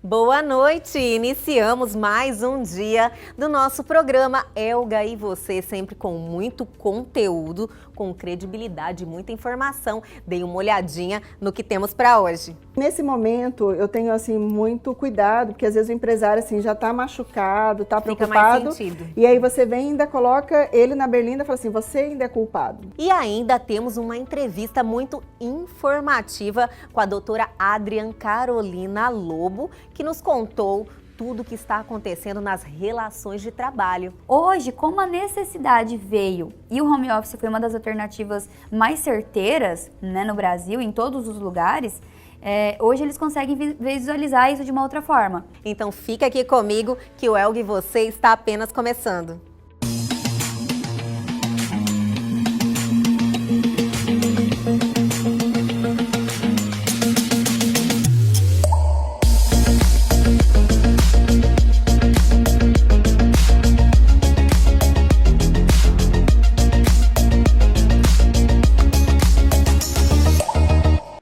Boa noite! Iniciamos mais um dia do nosso programa Elga e Você, sempre com muito conteúdo, com credibilidade, muita informação. Dê uma olhadinha no que temos para hoje. Nesse momento, eu tenho assim muito cuidado, porque às vezes o empresário assim já está machucado, está preocupado. Mais sentido. E aí você vem e ainda coloca ele na berlinda e fala assim, você ainda é culpado. E ainda temos uma entrevista muito informativa com a doutora Adrian Carolina Lobo, que nos contou tudo o que está acontecendo nas relações de trabalho. Hoje, como a necessidade veio e o home office foi uma das alternativas mais certeiras, né, no Brasil, em todos os lugares, hoje eles conseguem visualizar isso de uma outra forma. Então fica aqui comigo que o Elga e Você está apenas começando.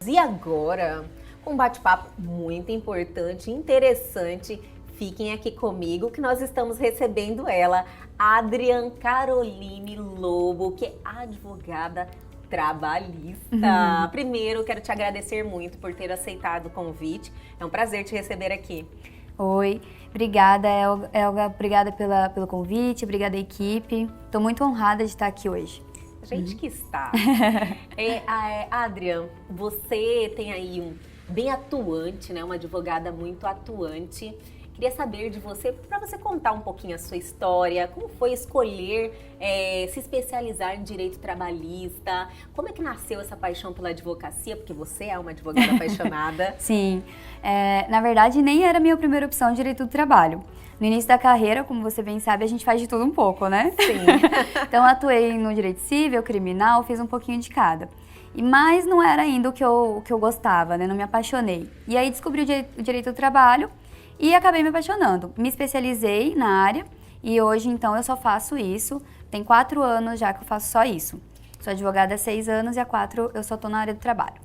E agora, um bate-papo muito importante, interessante. Fiquem aqui comigo que nós estamos recebendo ela, Adrian Caroline Lobo, que é advogada trabalhista. Primeiro, quero te agradecer muito por ter aceitado o convite. É um prazer te receber aqui. Oi, obrigada Elga, obrigada pelo convite, obrigada equipe. Estou muito honrada de estar aqui hoje. A gente que está. Adrian, você tem aí bem atuante, né? Uma advogada muito atuante. Queria saber de você, para você contar um pouquinho a sua história, como foi escolher se especializar em direito trabalhista, como é que nasceu essa paixão pela advocacia, porque você é uma advogada apaixonada. Sim, na verdade nem era a minha primeira opção de direito do trabalho. No início da carreira, como você bem sabe, a gente faz de tudo um pouco, né? Sim. Então, atuei no direito civil, criminal, fiz um pouquinho de cada. Mas não era ainda o que eu gostava, né? Não me apaixonei. E aí descobri o direito do trabalho e acabei me apaixonando. Me especializei na área e hoje, então, eu só faço isso. Tem 4 anos já que eu faço só isso. Sou advogada há 6 anos e há 4 eu só tô na área do trabalho.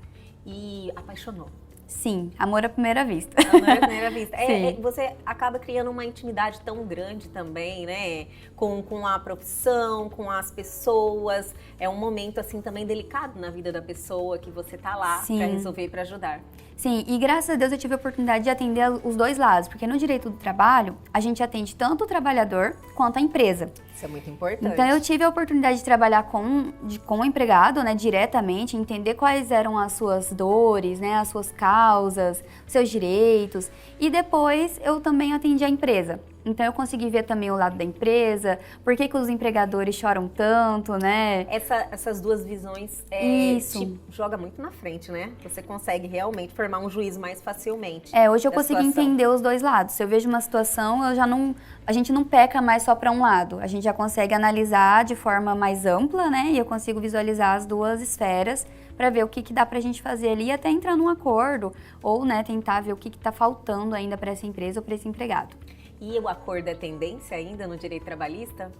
E apaixonou? Sim, amor à primeira vista. Amor à primeira vista. Sim. Você acaba criando uma intimidade tão grande também, né? Com a profissão, com as pessoas. É um momento, assim, também delicado na vida da pessoa que você tá lá para resolver e para ajudar. Sim, e graças a Deus eu tive a oportunidade de atender os dois lados, porque no direito do trabalho, a gente atende tanto o trabalhador quanto a empresa. Isso é muito importante. Então eu tive a oportunidade de trabalhar com o empregado, né, diretamente, entender quais eram as suas dores, né, as suas causas, os seus direitos, e depois eu também atendi a empresa. Então eu consegui ver também o lado da empresa, por que os empregadores choram tanto, né? Essas duas visões te joga muito na frente, né? Você consegue realmente formar um juízo mais facilmente. Hoje eu consigo entender os dois lados. Se eu vejo uma situação, a gente não peca mais só para um lado. A gente já consegue analisar de forma mais ampla, né? E eu consigo visualizar as duas esferas para ver o que dá pra gente fazer ali e até entrar num acordo ou, né, tentar ver o que tá faltando ainda para essa empresa ou para esse empregado. E o acordo é tendência ainda no direito trabalhista?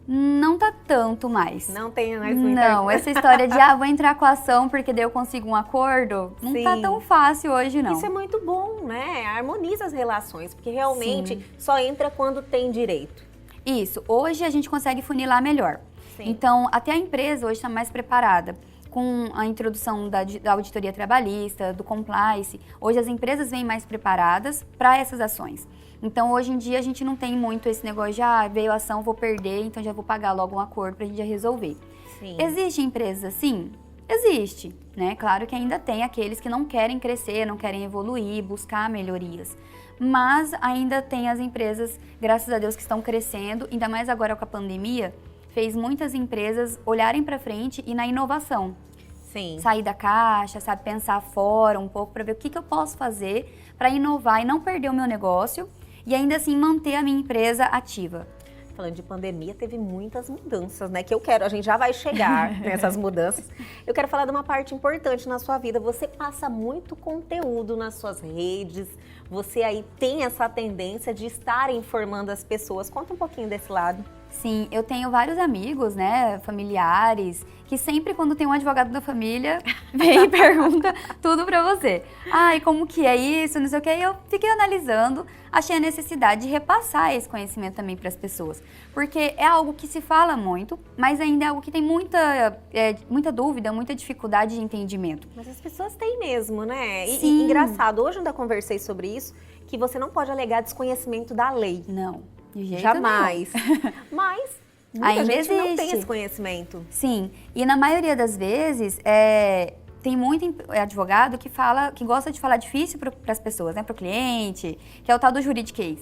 Não tá tanto mais. Não tem mais muita... Não, essa história de, vou entrar com a ação porque daí eu consigo um acordo, não tá tão fácil hoje, não. Isso é muito bom, né? Harmoniza as relações, porque realmente só entra quando tem direito. Isso, hoje a gente consegue funilar melhor. Sim. Então, até a empresa hoje está mais preparada. Com a introdução da auditoria trabalhista, do compliance, hoje as empresas vêm mais preparadas para essas ações. Então, hoje em dia, a gente não tem muito esse negócio de, veio a ação, vou perder, então já vou pagar logo um acordo para a gente já resolver. Sim. Existe empresas assim? Existe, né? Claro que ainda tem aqueles que não querem crescer, não querem evoluir, buscar melhorias. Mas ainda tem as empresas, graças a Deus, que estão crescendo, ainda mais agora com a pandemia, fez muitas empresas olharem para frente e na inovação. Sim. Sair da caixa, sabe, pensar fora um pouco para ver o que eu posso fazer para inovar e não perder o meu negócio e ainda assim manter a minha empresa ativa. Falando de pandemia, teve muitas mudanças, né? A gente já vai chegar nessas mudanças. Eu quero falar de uma parte importante na sua vida. Você passa muito conteúdo nas suas redes, você aí tem essa tendência de estar informando as pessoas. Conta um pouquinho desse lado. Sim, eu tenho vários amigos, né, familiares, que sempre quando tem um advogado da família, vem e pergunta tudo pra você. Ai, como que é isso, não sei o que. E eu fiquei analisando, achei a necessidade de repassar esse conhecimento também para as pessoas. Porque é algo que se fala muito, mas ainda é algo que tem muita dúvida, muita dificuldade de entendimento. Mas as pessoas têm mesmo, né? Sim. E engraçado, hoje eu ainda conversei sobre isso, que você não pode alegar desconhecimento da lei. Não, de jeito Jamais. Mas muita Ainda gente não tem existe. esse conhecimento. Sim, e na maioria das vezes tem muito advogado que gosta de falar difícil para as pessoas, né, para o cliente, que é o tal do juridiquês.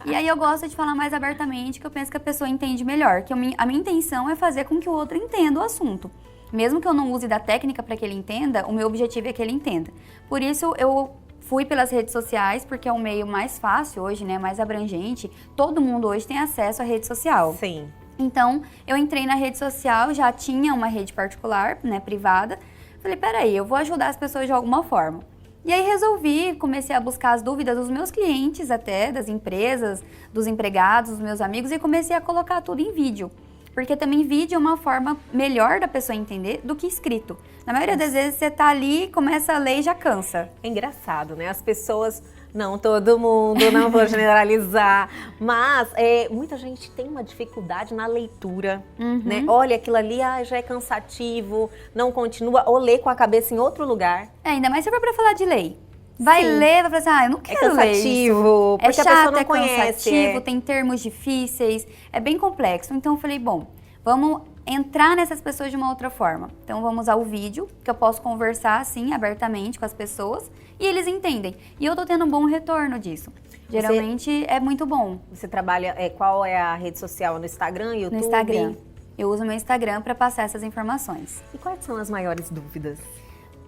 E aí eu gosto de falar mais abertamente, que eu penso que a pessoa entende melhor, que a minha intenção é fazer com que o outro entenda o assunto. Mesmo que eu não use da técnica para que ele entenda, o meu objetivo é que ele entenda. Por isso eu fui pelas redes sociais, porque é o meio mais fácil hoje, né, mais abrangente. Todo mundo hoje tem acesso à rede social. Sim. Então, eu entrei na rede social, já tinha uma rede particular, né, privada. Falei, peraí, eu vou ajudar as pessoas de alguma forma. E aí resolvi, comecei a buscar as dúvidas dos meus clientes até, das empresas, dos empregados, dos meus amigos, e comecei a colocar tudo em vídeo. Porque também vídeo é uma forma melhor da pessoa entender do que escrito. Na maioria das vezes você tá ali, começa a ler e já cansa. É engraçado, né? As pessoas, não todo mundo, não vou generalizar, mas muita gente tem uma dificuldade na leitura, né? Olha, aquilo ali já é cansativo, não continua, ou lê com a cabeça em outro lugar. Ainda mais se for pra falar de lei. Vai ler, vai falar assim, eu não quero ler isso. Cansativo, porque É a pessoa chato, não é conhece. cansativo, tem termos difíceis, é bem complexo. Então eu falei, bom, vamos entrar nessas pessoas de uma outra forma. Então vamos usar o vídeo, que eu posso conversar assim, abertamente com as pessoas, e eles entendem. E eu tô tendo um bom retorno disso. Geralmente é muito bom. Você trabalha, qual é a rede social? No Instagram, YouTube? No Instagram. Eu uso meu Instagram para passar essas informações. E quais são as maiores dúvidas?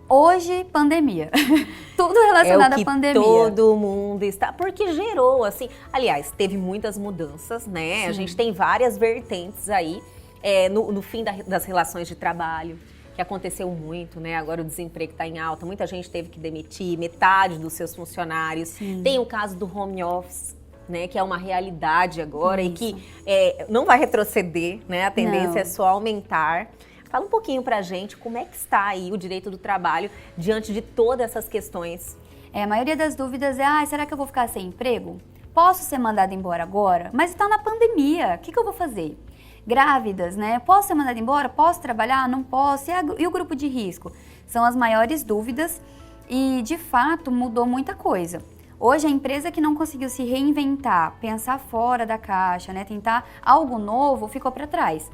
Hoje, pandemia. Tudo relacionado à pandemia. Todo mundo está, porque gerou, assim, aliás, teve muitas mudanças, né? Sim. A gente tem várias vertentes aí, no fim das relações de trabalho, que aconteceu muito, né? Agora o desemprego está em alta, muita gente teve que demitir metade dos seus funcionários. Sim. Tem o caso do home office, né, que é uma realidade agora. Isso. E que não vai retroceder, né? A tendência Não. é só aumentar. Fala um pouquinho pra gente como é que está aí o direito do trabalho diante de todas essas questões. A maioria das dúvidas é, será que eu vou ficar sem emprego? Posso ser mandada embora agora? Mas está na pandemia, o que eu vou fazer? Grávidas, né? Posso ser mandada embora? Posso trabalhar? Não posso? E o grupo de risco? São as maiores dúvidas e, de fato, mudou muita coisa. Hoje, a empresa que não conseguiu se reinventar, pensar fora da caixa, né? Tentar algo novo, ficou para trás.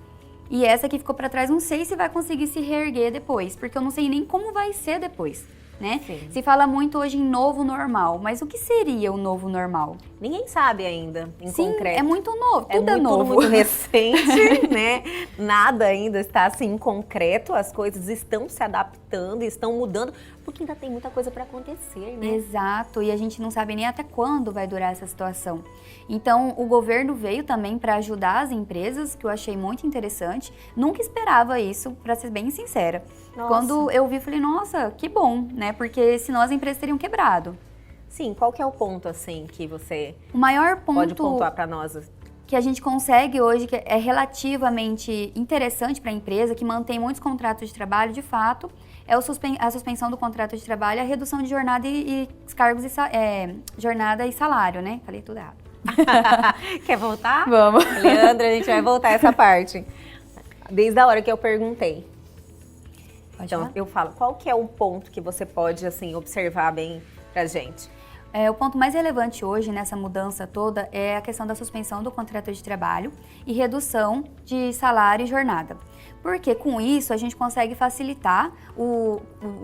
E essa que ficou para trás, não sei se vai conseguir se reerguer depois, porque eu não sei nem como vai ser depois, né? Sim. Se fala muito hoje em novo normal, mas o que seria o novo normal? Ninguém sabe ainda, em Sim, concreto. é muito novo, tudo é novo. Tudo muito recente, né? Nada ainda está assim em concreto, as coisas estão se adaptando, estão mudando, porque ainda tem muita coisa para acontecer, né? Exato, e a gente não sabe nem até quando vai durar essa situação. Então, o governo veio também para ajudar as empresas, que eu achei muito interessante. Nunca esperava isso, para ser bem sincera. Nossa. Quando eu vi, falei, nossa, que bom, né? Porque senão as empresas teriam quebrado. Sim, qual que é o ponto, assim, que você O maior ponto pode pontuar para nós? que a gente consegue hoje, que é relativamente interessante para a empresa, que mantém muitos contratos de trabalho, de fato, é a suspensão do contrato de trabalho, a redução de jornada e cargos jornada e salário, né? Falei tudo errado. Quer voltar? Vamos. Leandra, a gente vai voltar essa parte. Desde a hora que eu perguntei. Pode Então, falar? eu falo, qual que é o ponto que você pode, assim, observar bem pra gente? O ponto mais relevante hoje nessa mudança toda é a questão da suspensão do contrato de trabalho e redução de salário e jornada. Porque com isso a gente consegue facilitar o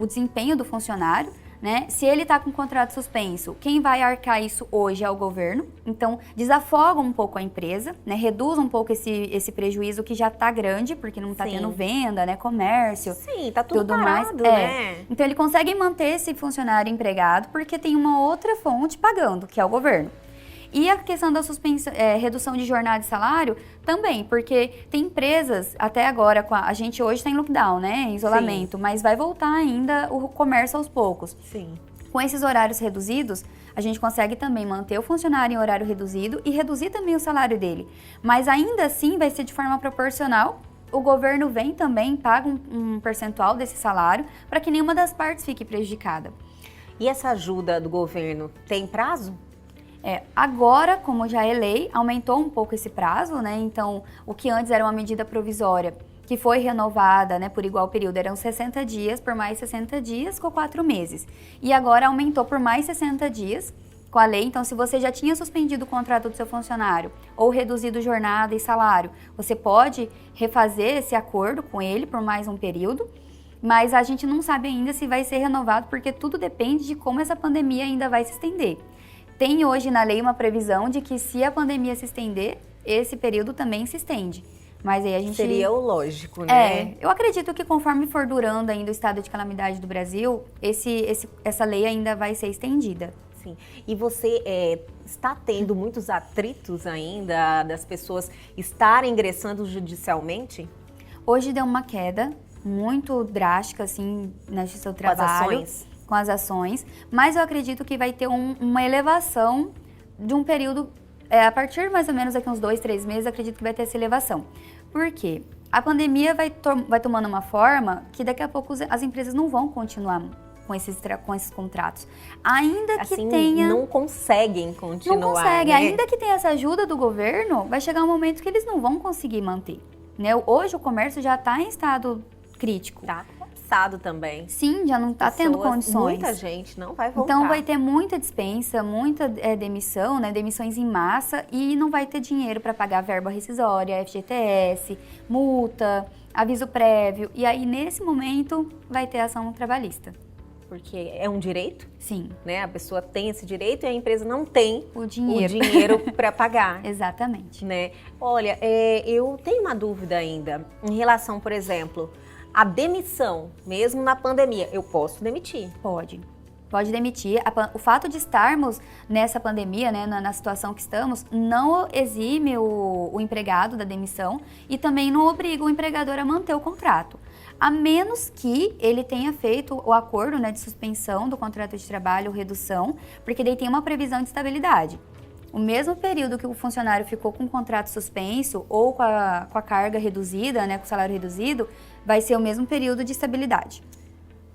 desempenho do funcionário, né? Se ele está com o contrato suspenso, quem vai arcar isso hoje é o governo. Então, desafoga um pouco a empresa, né? Reduz um pouco esse prejuízo que já está grande, porque não está Sim. tendo venda, né? Comércio. Sim, tá tudo mais. parado, né? Então, ele consegue manter esse funcionário empregado porque tem uma outra fonte pagando, que é o governo. E a questão da redução de jornada e salário também, porque tem empresas, até agora, a gente hoje está em lockdown, né, em isolamento, mas vai voltar ainda o comércio aos poucos. Sim. Com esses horários reduzidos, a gente consegue também manter o funcionário em horário reduzido e reduzir também o salário dele. Mas ainda assim vai ser de forma proporcional. O governo vem também, paga um percentual desse salário para que nenhuma das partes fique prejudicada. E essa ajuda do governo tem prazo? Agora, como já é lei, aumentou um pouco esse prazo, né? Então, o que antes era uma medida provisória, que foi renovada, né, por igual período, eram 60 dias, por mais 60 dias, com 4 meses. E agora aumentou por mais 60 dias com a lei. Então, se você já tinha suspendido o contrato do seu funcionário ou reduzido jornada e salário, você pode refazer esse acordo com ele por mais um período. Mas a gente não sabe ainda se vai ser renovado, porque tudo depende de como essa pandemia ainda vai se estender. Tem hoje na lei uma previsão de que se a pandemia se estender, esse período também se estende. Mas aí a gente... Seria o lógico, né? Eu acredito que conforme for durando ainda o estado de calamidade do Brasil, essa lei ainda vai ser estendida. Sim. E você está tendo muitos atritos ainda das pessoas estarem ingressando judicialmente? Hoje deu uma queda muito drástica, assim, no seu trabalho. Com as ações, mas eu acredito que vai ter uma elevação de um período, a partir mais ou menos daqui uns 2, 3 meses, acredito que vai ter essa elevação. Por quê? A pandemia vai tomando uma forma que daqui a pouco as empresas não vão continuar com esses contratos. Ainda que assim, tenha... não conseguem continuar, Não conseguem. né? Ainda que tenha essa ajuda do governo, vai chegar um momento que eles não vão conseguir manter, né? Hoje o comércio já está em estado crítico. Tá colapsado também. Sim, já não está tendo condições. Muita gente não vai voltar. Então vai ter muita dispensa, muita demissão, né? Demissões em massa, e não vai ter dinheiro para pagar verba rescisória, FGTS, multa, aviso prévio. E aí, nesse momento, vai ter ação trabalhista. Porque é um direito? Sim. Né? A pessoa tem esse direito e a empresa não tem o dinheiro para pagar. Exatamente. Né? Olha, eu tenho uma dúvida ainda em relação, por exemplo, à demissão, mesmo na pandemia. Eu posso demitir? Pode demitir. O fato de estarmos nessa pandemia, né, na situação que estamos, não exime o empregado da demissão e também não obriga o empregador a manter o contrato. A menos que ele tenha feito o acordo, né, de suspensão do contrato de trabalho ou redução, porque daí tem uma previsão de estabilidade. O mesmo período que o funcionário ficou com o contrato suspenso ou com a carga reduzida, né, com o salário reduzido, vai ser o mesmo período de estabilidade.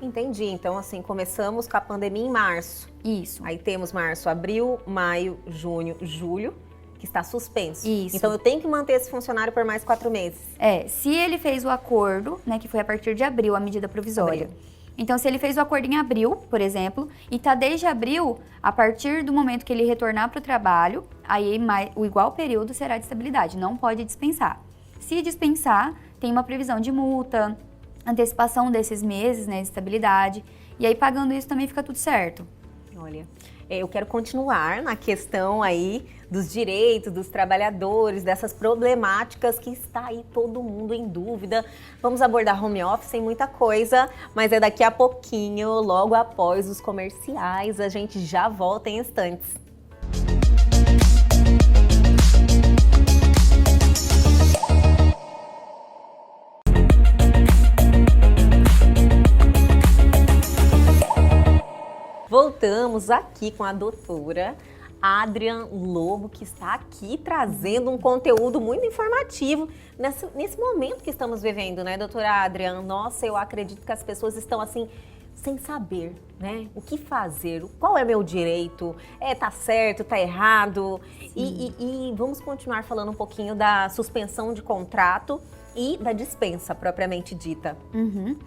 Entendi. Então, assim, começamos com a pandemia em março. Isso. Aí temos março, abril, maio, junho, julho, que está suspenso. Isso. Então, eu tenho que manter esse funcionário por mais 4 meses. Se ele fez o acordo, né, que foi a partir de abril, a medida provisória. Então, se ele fez o acordo em abril, por exemplo, e está desde abril, a partir do momento que ele retornar para o trabalho, aí o igual período será de estabilidade, não pode dispensar. Se dispensar, tem uma previsão de multa, antecipação desses meses, né, de estabilidade, e aí pagando isso também fica tudo certo. Olha, eu quero continuar na questão aí dos direitos dos trabalhadores, dessas problemáticas que está aí todo mundo em dúvida. Vamos abordar home office em muita coisa, mas é daqui a pouquinho, logo após os comerciais, a gente já volta em instantes. Voltamos aqui com a doutora Adrian Lobo, que está aqui trazendo um conteúdo muito informativo nesse momento que estamos vivendo, né, doutora Adrian? Nossa, eu acredito que as pessoas estão assim, sem saber, né? O que fazer, qual é meu direito, tá certo, tá errado? E vamos continuar falando um pouquinho da suspensão de contrato e da dispensa propriamente dita. Uhum.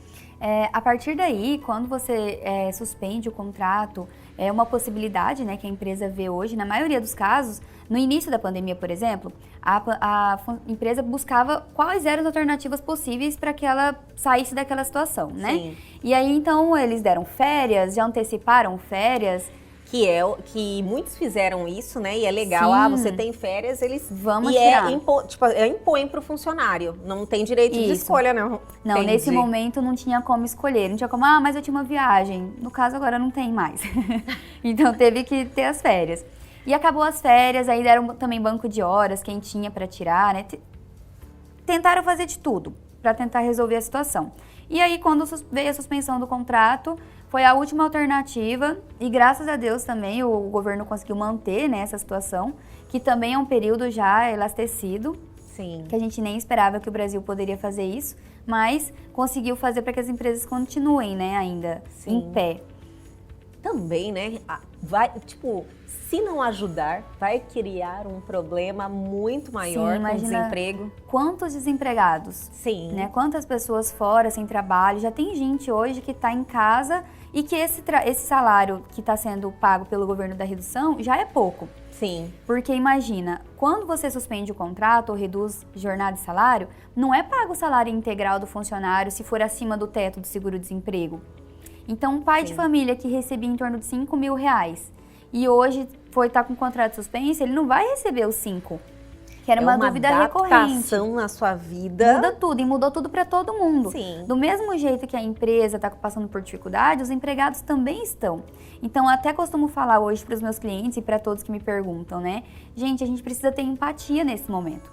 A partir daí, quando você suspende o contrato, é uma possibilidade, né, que a empresa vê hoje, na maioria dos casos, no início da pandemia, por exemplo, a empresa buscava quais eram as alternativas possíveis para que ela saísse daquela situação, né? Sim. E aí, então, eles deram férias, já anteciparam férias. Que muitos fizeram isso, né? E é legal, Sim. Você tem férias, eles... Vamos e tirar. Impõe para o funcionário, não tem direito de escolha, não. Não, Entendi. Nesse momento não tinha como escolher, não tinha como, mas eu tinha uma viagem. No caso, agora não tem mais. Então, teve que ter as férias. E acabou as férias, aí deram também banco de horas, quem tinha para tirar, né? Tentaram fazer de tudo para tentar resolver a situação. E aí, quando veio a suspensão do contrato, foi a última alternativa e graças a Deus também o governo conseguiu manter, né, essa situação, que também é um período já elastecido, Sim. que a gente nem esperava que o Brasil poderia fazer isso, mas conseguiu fazer para que as empresas continuem, né, ainda Sim. em pé. Também, né, vai, tipo, se não ajudar, vai criar um problema muito maior Sim, com o imagina desemprego. Quantos desempregados, Sim. né? Quantas pessoas fora, sem trabalho. Já tem gente hoje que está em casa e que esse salário que está sendo pago pelo governo da redução já é pouco. Sim. Porque imagina, quando você suspende o contrato ou reduz jornada e salário, não é pago o salário integral do funcionário se for acima do teto do seguro-desemprego. Então, um pai de família que recebia em torno de R$5.000 e hoje tá com o contrato suspenso, ele não vai receber os 5, que era uma dúvida recorrente. Adaptação na sua vida. Muda tudo e mudou tudo para todo mundo. Sim. Do mesmo jeito que a empresa está passando por dificuldade, os empregados também estão. Então, até costumo falar hoje para os meus clientes e para todos que me perguntam, né? Gente, a gente precisa ter empatia nesse momento.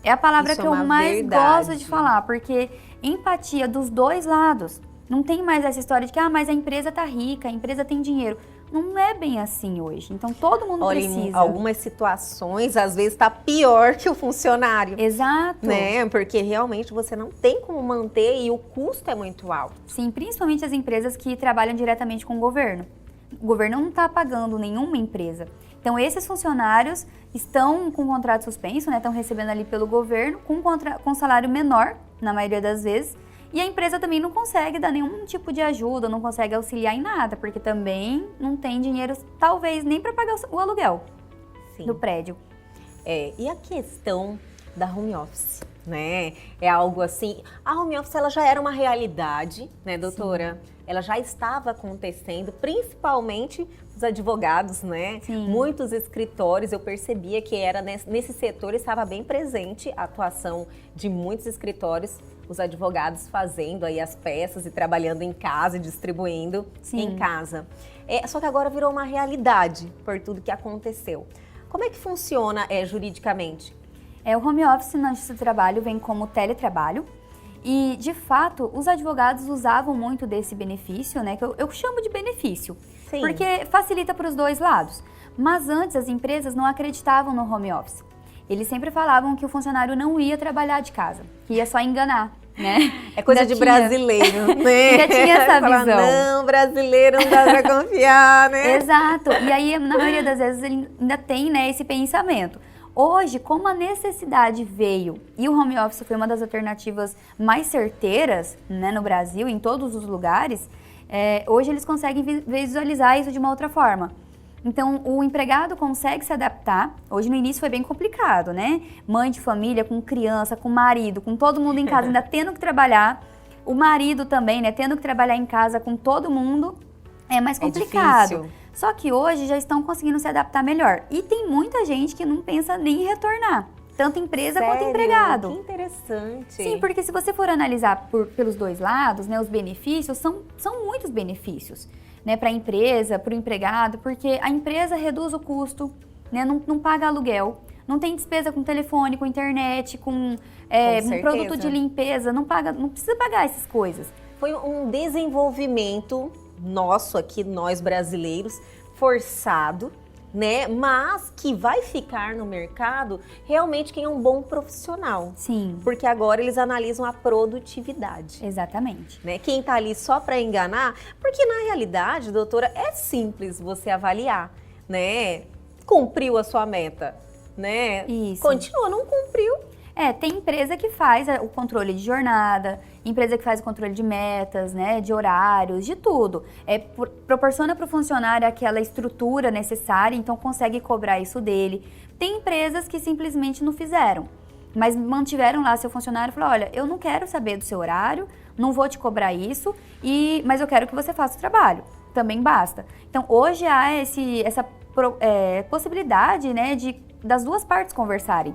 É a palavra Isso que é eu uma mais verdade. gosto de falar, porque empatia dos dois lados. Não tem mais essa história de que, mas a empresa tá rica, a empresa tem dinheiro. Não é bem assim hoje. Então, todo mundo Olha, precisa. em algumas situações, às vezes, está pior que o funcionário. Exato. Né? Porque realmente você não tem como manter e o custo é muito alto. Sim, principalmente as empresas que trabalham diretamente com o governo. O governo não está pagando nenhuma empresa. Então, esses funcionários estão com contrato suspenso, né? Estão recebendo ali pelo governo com salário menor, na maioria das vezes. E a empresa também não consegue dar nenhum tipo de ajuda, não consegue auxiliar em nada, porque também não tem dinheiro, talvez, nem para pagar o aluguel Sim. do prédio. E a questão da home office, né? É algo assim... A home office, ela já era uma realidade, né, doutora? Sim. Ela já estava acontecendo, principalmente os advogados, né? Sim. Muitos escritórios, eu percebia que era nesse setor, estava bem presente a atuação de muitos escritórios, os advogados fazendo aí as peças e trabalhando em casa e distribuindo em casa. Só que agora virou uma realidade por tudo que aconteceu. Como é que funciona juridicamente? O home office na Justiça do Trabalho vem como teletrabalho e, de fato, os advogados usavam muito desse benefício, né? Que eu chamo de benefício, Sim. porque facilita para os dois lados. Mas antes as empresas não acreditavam no home office. Eles sempre falavam que o funcionário não ia trabalhar de casa, que ia só enganar, né? É coisa de brasileiro, né? Já tinha essa visão. Não, brasileiro não dá pra confiar, né? Exato. E aí, na maioria das vezes, ele ainda tem, né, esse pensamento. Hoje, como a necessidade veio e o home office foi uma das alternativas mais certeiras, né, no Brasil, em todos os lugares, hoje eles conseguem visualizar isso de uma outra forma. Então, o empregado consegue se adaptar. Hoje, no início, foi bem complicado, né? Mãe de família, com criança, com marido, com todo mundo em casa, ainda tendo que trabalhar. O marido também, né? Tendo que trabalhar em casa com todo mundo. É mais complicado. difícil. Só que hoje já estão conseguindo se adaptar melhor. E tem muita gente que não pensa nem em retornar. Tanto empresa quanto empregado. Que interessante. Sim, porque se você for analisar pelos dois lados, né? Os benefícios, são muitos benefícios. Né, para a empresa, para o empregado, porque a empresa reduz o custo, né, não paga aluguel, não tem despesa com telefone, com internet, com um produto de limpeza, não precisa pagar essas coisas. Foi um desenvolvimento nosso aqui, nós brasileiros, forçado, né, mas que vai ficar no mercado realmente quem é um bom profissional. Sim. Porque agora eles analisam a produtividade. Exatamente. Né? Quem tá ali só para enganar, porque na realidade, doutora, é simples você avaliar, né? Cumpriu a sua meta, né? Isso. Continua, não cumpriu. Tem empresa que faz o controle de jornada, empresa que faz o controle de metas, né, de horários, de tudo. Proporciona para o funcionário aquela estrutura necessária, então consegue cobrar isso dele. Tem empresas que simplesmente não fizeram, mas mantiveram lá seu funcionário e falaram, olha, eu não quero saber do seu horário, não vou te cobrar isso, mas eu quero que você faça o trabalho. Também basta. Então, hoje há essa possibilidade, né, das duas partes conversarem.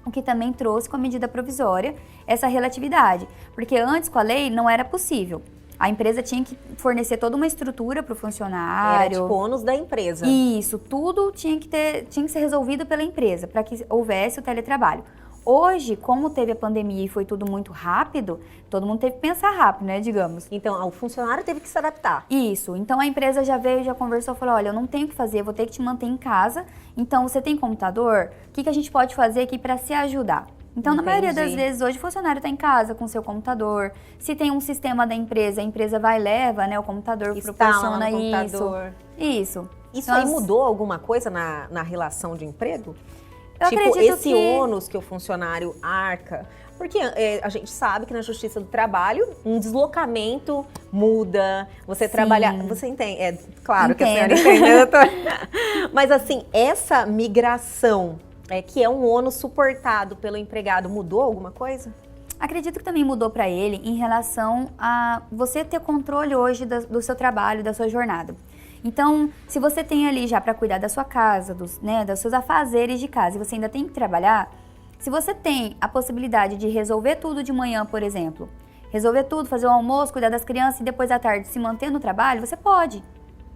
O que também trouxe com a medida provisória essa relatividade. Porque antes, com a lei, não era possível. A empresa tinha que fornecer toda uma estrutura para o funcionário. Era tipo ônus da empresa. Isso, tudo tinha que ser resolvido pela empresa, para que houvesse o teletrabalho. Hoje, como teve a pandemia e foi tudo muito rápido, todo mundo teve que pensar rápido, né, digamos. Então, o funcionário teve que se adaptar. Isso, então a empresa já veio, já conversou, falou, olha, eu não tenho o que fazer, eu vou ter que te manter em casa, então você tem computador? O que a gente pode fazer aqui para se ajudar? Então, na maioria das vezes, hoje o funcionário está em casa com seu computador. Se tem um sistema da empresa, a empresa vai e leva, né, o computador, proporciona isso. Isso. Isso aí mudou alguma coisa na relação de emprego? Eu tipo, acredito esse ônus que o funcionário arca. Porque a gente sabe que na Justiça do Trabalho, um deslocamento muda, você trabalha... Você entende? É claro que a senhora entende, doutora. Mas assim, essa migração, que é um ônus suportado pelo empregado, mudou alguma coisa? Acredito que também mudou para ele em relação a você ter controle hoje do seu trabalho, da sua jornada. Então, se você tem ali já para cuidar da sua casa, dos seus afazeres de casa, e você ainda tem que trabalhar, se você tem a possibilidade de resolver tudo de manhã, por exemplo, resolver tudo, fazer o almoço, cuidar das crianças e depois à tarde se manter no trabalho, você pode,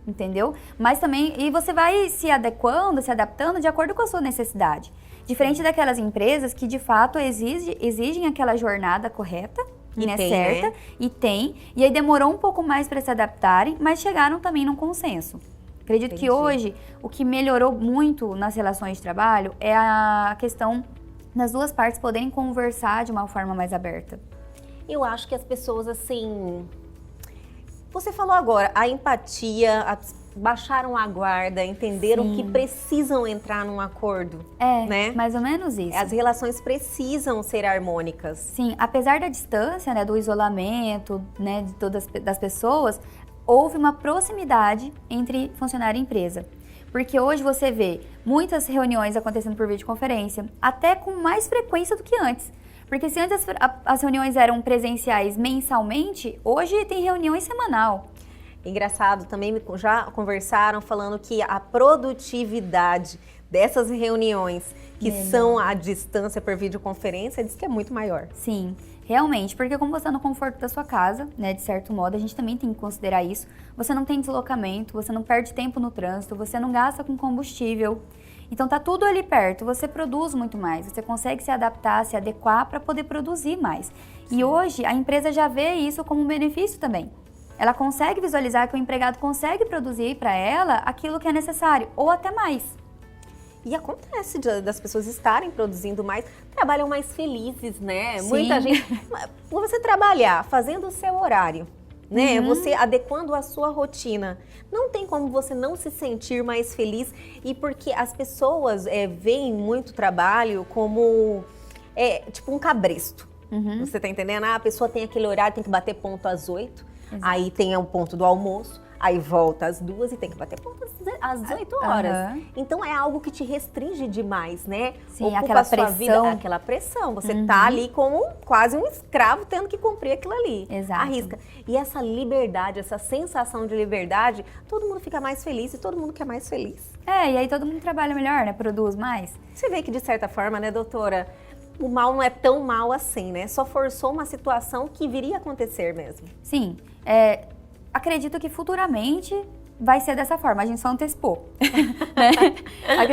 entendeu? Mas também, e você vai se adequando, se adaptando de acordo com a sua necessidade. Diferente daquelas empresas que de fato exigem aquela jornada correta, certa, né? E aí demorou um pouco mais para se adaptarem, mas chegaram também num consenso. Acredito que hoje o que melhorou muito nas relações de trabalho é a questão das duas partes poderem conversar de uma forma mais aberta. Eu acho que as pessoas, assim... Você falou agora, a empatia, baixaram a guarda, entenderam que precisam entrar num acordo. Né? Mais ou menos isso. As relações precisam ser harmônicas. Sim, apesar da distância, né, do isolamento, né, de todas das pessoas, houve uma proximidade entre funcionário e empresa. Porque hoje você vê muitas reuniões acontecendo por videoconferência, até com mais frequência do que antes. Porque se antes as reuniões eram presenciais mensalmente, hoje tem reuniões semanal. Engraçado, também já conversaram falando que a produtividade dessas reuniões que são à distância por videoconferência, diz que é muito maior. Sim, realmente, porque como você está no conforto da sua casa, né, de certo modo, a gente também tem que considerar isso. Você não tem deslocamento, você não perde tempo no trânsito, você não gasta com combustível. Então tá tudo ali perto, você produz muito mais, você consegue se adaptar, se adequar para poder produzir mais. E hoje a empresa já vê isso como um benefício também. Ela consegue visualizar que o empregado consegue produzir para ela aquilo que é necessário, ou até mais. E acontece das pessoas estarem produzindo mais, trabalham mais felizes, né? Sim. Muita gente... Você trabalhar fazendo o seu horário, né? Você adequando a sua rotina. Não tem como você não se sentir mais feliz. E porque as pessoas veem muito trabalho como tipo um cabresto. Você tá entendendo? A pessoa tem aquele horário, tem que bater ponto às 8. Exato. Aí tem o ponto do almoço. Aí volta às 2 e tem que bater ponto às 8 horas. Então é algo que te restringe demais, né? Sim, ocupa aquela a sua pressão. vida, aquela pressão. Você tá ali como quase um escravo tendo que cumprir aquilo ali. Exato. Arrisca. E essa liberdade, essa sensação de liberdade, todo mundo fica mais feliz e todo mundo quer mais feliz. E aí todo mundo trabalha melhor, né? Produz mais. Você vê que de certa forma, né, doutora, o mal não é tão mal assim, né? Só forçou uma situação que viria a acontecer mesmo. Sim, acredito que futuramente vai ser dessa forma, a gente só antecipou. Né?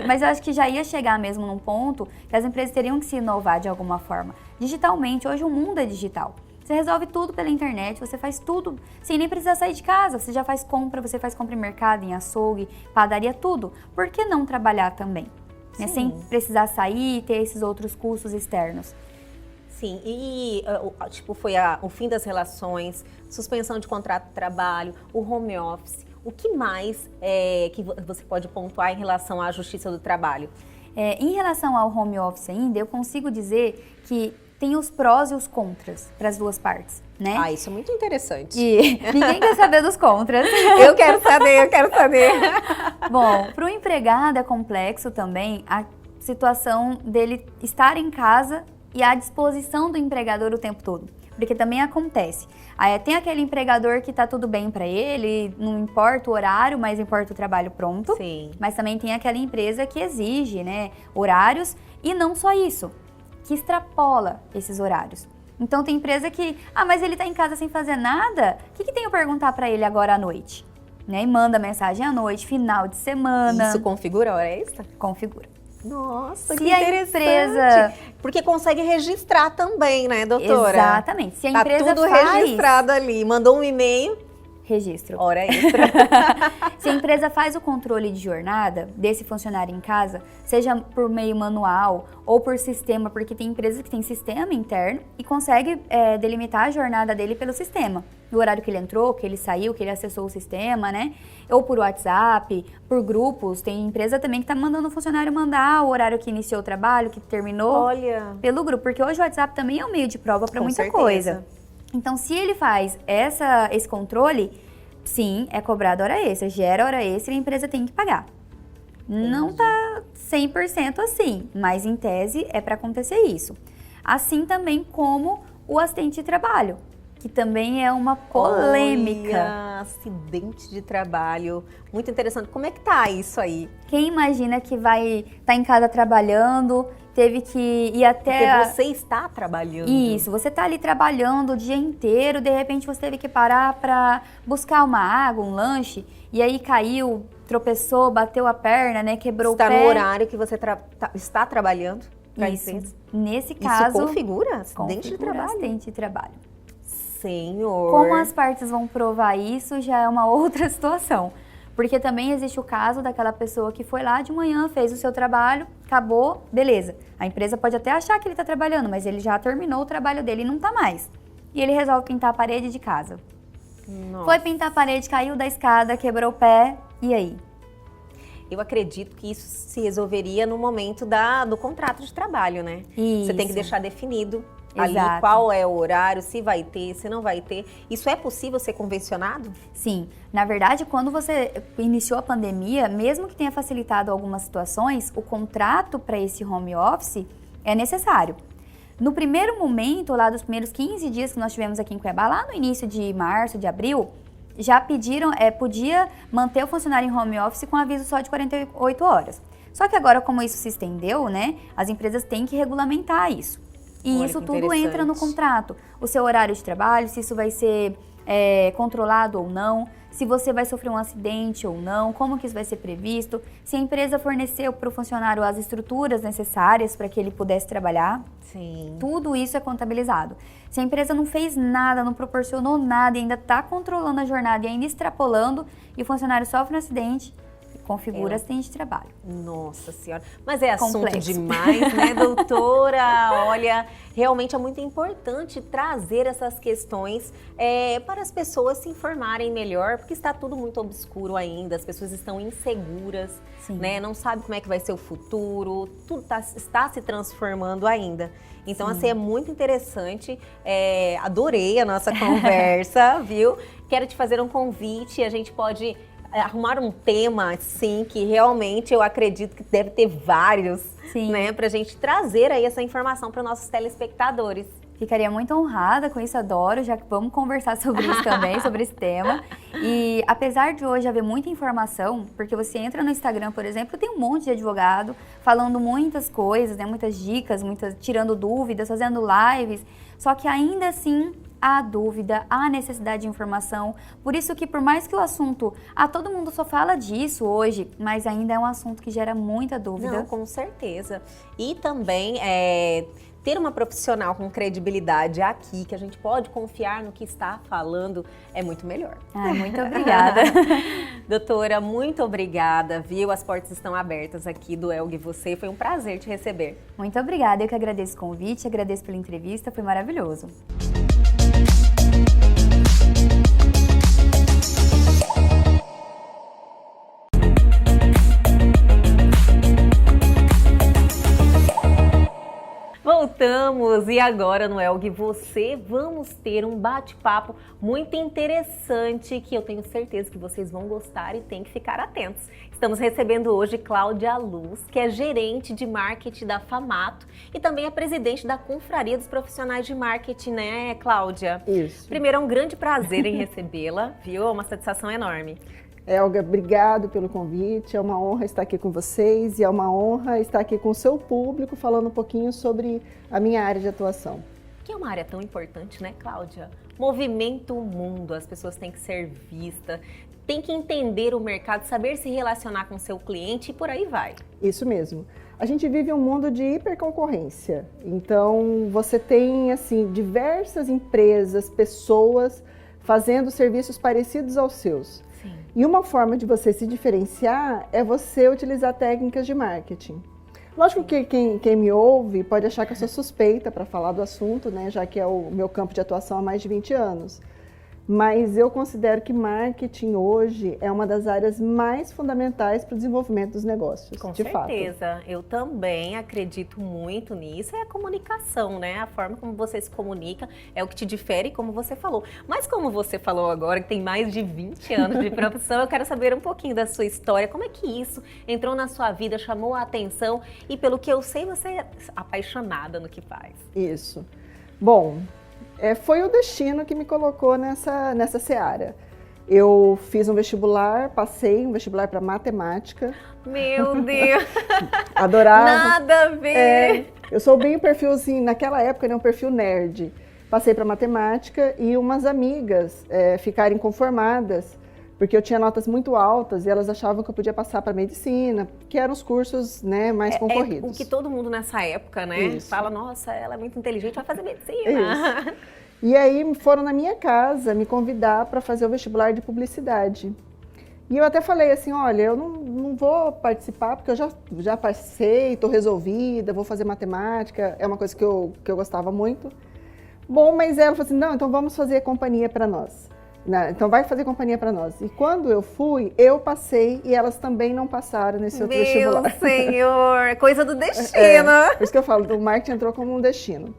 Mas eu acho que já ia chegar mesmo num ponto que as empresas teriam que se inovar de alguma forma. Digitalmente, hoje o mundo é digital. Você resolve tudo pela internet, você faz tudo sem nem precisar sair de casa. Você já faz compra, você faz compra em mercado, em açougue, padaria, tudo. Por que não trabalhar também? Né? Sem precisar sair e ter esses outros custos externos. Sim, e tipo, foi o fim das relações, suspensão de contrato de trabalho, o home office. O que mais que você pode pontuar em relação à Justiça do Trabalho? Em relação ao home office ainda, eu consigo dizer que tem os prós e os contras para as duas partes, né? Ah, isso é muito interessante. E ninguém quer saber dos contras. Eu quero saber. Bom, para o empregado é complexo também a situação dele estar em casa e à disposição do empregador o tempo todo. Porque também acontece. Tem aquele empregador que tá tudo bem para ele, não importa o horário, mas importa o trabalho pronto. Sim. Mas também tem aquela empresa que exige, né, horários e não só isso, que extrapola esses horários. Então tem empresa que, mas ele tá em casa sem fazer nada, o que tem eu perguntar para ele agora à noite? Né? E manda mensagem à noite, final de semana. Isso configura a hora extra? Configura. Nossa, que Se a interessante. empresa... Porque consegue registrar também, né, doutora? Exatamente. Se a Tá empresa tudo faz... registrado ali. Mandou um e-mail, Registro. hora extra. Se a empresa faz o controle de jornada desse funcionário em casa, seja por meio manual ou por sistema, porque tem empresas que têm sistema interno e consegue delimitar a jornada dele pelo sistema. No horário que ele entrou, que ele saiu, que ele acessou o sistema, né? Ou por WhatsApp, por grupos. Tem empresa também que tá mandando o funcionário mandar o horário que iniciou o trabalho, que terminou. Olha, Pelo grupo, porque hoje o WhatsApp também é um meio de prova para Com muita certeza. coisa. Então, se ele faz esse controle, sim, é cobrado hora extra, gera hora extra e a empresa tem que pagar. Não tá 100% assim, mas em tese é para acontecer isso. Assim também como o acidente de trabalho, que também é uma polêmica. olha, acidente de trabalho. Muito interessante. Como é que tá isso aí? Quem imagina que vai estar em casa trabalhando, teve que ir até... Porque você está trabalhando. Isso, você tá ali trabalhando o dia inteiro, de repente você teve que parar para buscar uma água, um lanche, e aí caiu, tropeçou, bateu a perna, né, quebrou Está o pé. no horário que você está trabalhando pra Isso. empresa. Nesse Isso caso, configura acidente de configura trabalho. acidente de trabalho. Senhor. Como as partes vão provar isso já é uma outra situação. Porque também existe o caso daquela pessoa que foi lá de manhã, fez o seu trabalho, acabou, beleza. A empresa pode até achar que ele está trabalhando, mas ele já terminou o trabalho dele e não está mais. E ele resolve pintar a parede de casa. Nossa. Foi pintar a parede, caiu da escada, quebrou o pé, e aí? Eu acredito que isso se resolveria no momento do contrato de trabalho, né? Você tem que Isso. deixar definido ali Exato. qual é o horário, se vai ter, se não vai ter. Isso é possível ser convencionado? Sim, na verdade, quando você iniciou a pandemia, mesmo que tenha facilitado algumas situações, o contrato para esse home office é necessário. No primeiro momento, lá dos primeiros 15 dias que nós tivemos aqui em Cuiabá, lá no início de março, de abril, já pediram, podia manter o funcionário em home office com aviso só de 48 horas. Só que agora, como isso se estendeu, né, as empresas têm que regulamentar isso. E Olha, isso que tudo entra no interessante. contrato. O seu horário de trabalho, se isso vai ser controlado ou não, se você vai sofrer um acidente ou não, como que isso vai ser previsto, se a empresa forneceu para o funcionário as estruturas necessárias para que ele pudesse trabalhar. Sim. Tudo isso é contabilizado. Se a empresa não fez nada, não proporcionou nada e ainda está controlando a jornada e ainda extrapolando e o funcionário sofre um acidente, configura acidente de trabalho. Nossa Senhora. Mas é assunto Complexo. demais, né, doutora? Olha, realmente é muito importante trazer essas questões para as pessoas se informarem melhor, porque está tudo muito obscuro ainda, as pessoas estão inseguras, Sim. né? Não sabe como é que vai ser o futuro, tudo está se transformando ainda. Então, assim, é muito interessante. Adorei a nossa conversa, viu? Quero te fazer um convite, a gente pode arrumar um tema, sim, que realmente eu acredito que deve ter vários, Sim. né, pra gente trazer aí essa informação para nossos telespectadores. Ficaria muito honrada com isso, adoro, já que vamos conversar sobre isso também, sobre esse tema. E apesar de hoje haver muita informação, porque você entra no Instagram, por exemplo, tem um monte de advogado falando muitas coisas, né, muitas dicas, tirando dúvidas, fazendo lives, só que ainda assim há dúvida, há necessidade de informação. Por isso que por mais que o assunto, todo mundo só fala disso hoje, mas ainda é um assunto que gera muita dúvida. Não, com certeza. E também ter uma profissional com credibilidade aqui, que a gente pode confiar no que está falando, é muito melhor. Muito obrigada. Doutora, muito obrigada, viu? As portas estão abertas aqui do Elg Você. Foi um prazer te receber. Muito obrigada, eu que agradeço o convite, agradeço pela entrevista, foi maravilhoso. Voltamos e agora no Elg Você vamos ter um bate-papo muito interessante que eu tenho certeza que vocês vão gostar e tem que ficar atentos. Estamos recebendo hoje Cláudia Luz, que é gerente de marketing da Famato e também é presidente da Confraria dos Profissionais de Marketing, né, Cláudia? Isso. Primeiro, é um grande prazer em recebê-la, viu? É uma satisfação enorme. Elga, obrigado pelo convite, é uma honra estar aqui com vocês e é uma honra estar aqui com o seu público falando um pouquinho sobre a minha área de atuação. Que é uma área tão importante, né, Cláudia? Movimenta o mundo, as pessoas têm que ser vistas, têm que entender o mercado, saber se relacionar com o seu cliente e por aí vai. Isso mesmo. A gente vive um mundo de hiperconcorrência. Então, você tem, assim, diversas empresas, pessoas fazendo serviços parecidos aos seus. Sim. E uma forma de você se diferenciar é você utilizar técnicas de marketing. Lógico que quem me ouve pode achar que eu sou suspeita para falar do assunto, né, já que é o meu campo de atuação há mais de 20 anos. Mas eu considero que marketing hoje é uma das áreas mais fundamentais para o desenvolvimento dos negócios, Com de fato. certeza, eu também acredito muito nisso, é a comunicação, né? A forma como você se comunica é o que te difere, como você falou. Mas como você falou agora, que tem mais de 20 anos de profissão, eu quero saber um pouquinho da sua história, como é que isso entrou na sua vida, chamou a atenção e pelo que eu sei, você é apaixonada no que faz. Isso. Bom, foi o destino que me colocou nessa seara. Eu fiz um vestibular, passei um vestibular para matemática. Meu Deus! Adorava. Nada a ver! Eu sou bem o perfil, assim, naquela época, né, um perfil nerd. Passei para matemática e umas amigas ficaram inconformadas, porque eu tinha notas muito altas e elas achavam que eu podia passar para medicina, que eram os cursos, né, mais concorridos. É o que todo mundo nessa época, né, Isso. fala, nossa, ela é muito inteligente, vai fazer medicina. Isso. E aí foram na minha casa me convidar para fazer o vestibular de publicidade. E eu até falei assim, olha, eu não vou participar porque eu já passei, estou resolvida, vou fazer matemática, é uma coisa que eu gostava muito. Bom, mas ela falou assim, não, então vamos fazer companhia para nós. Então vai fazer companhia para nós. E quando eu fui, eu passei e elas também não passaram nesse outro vestibular. Meu Senhor, coisa do destino. Por isso que eu falo, o marketing entrou como um destino.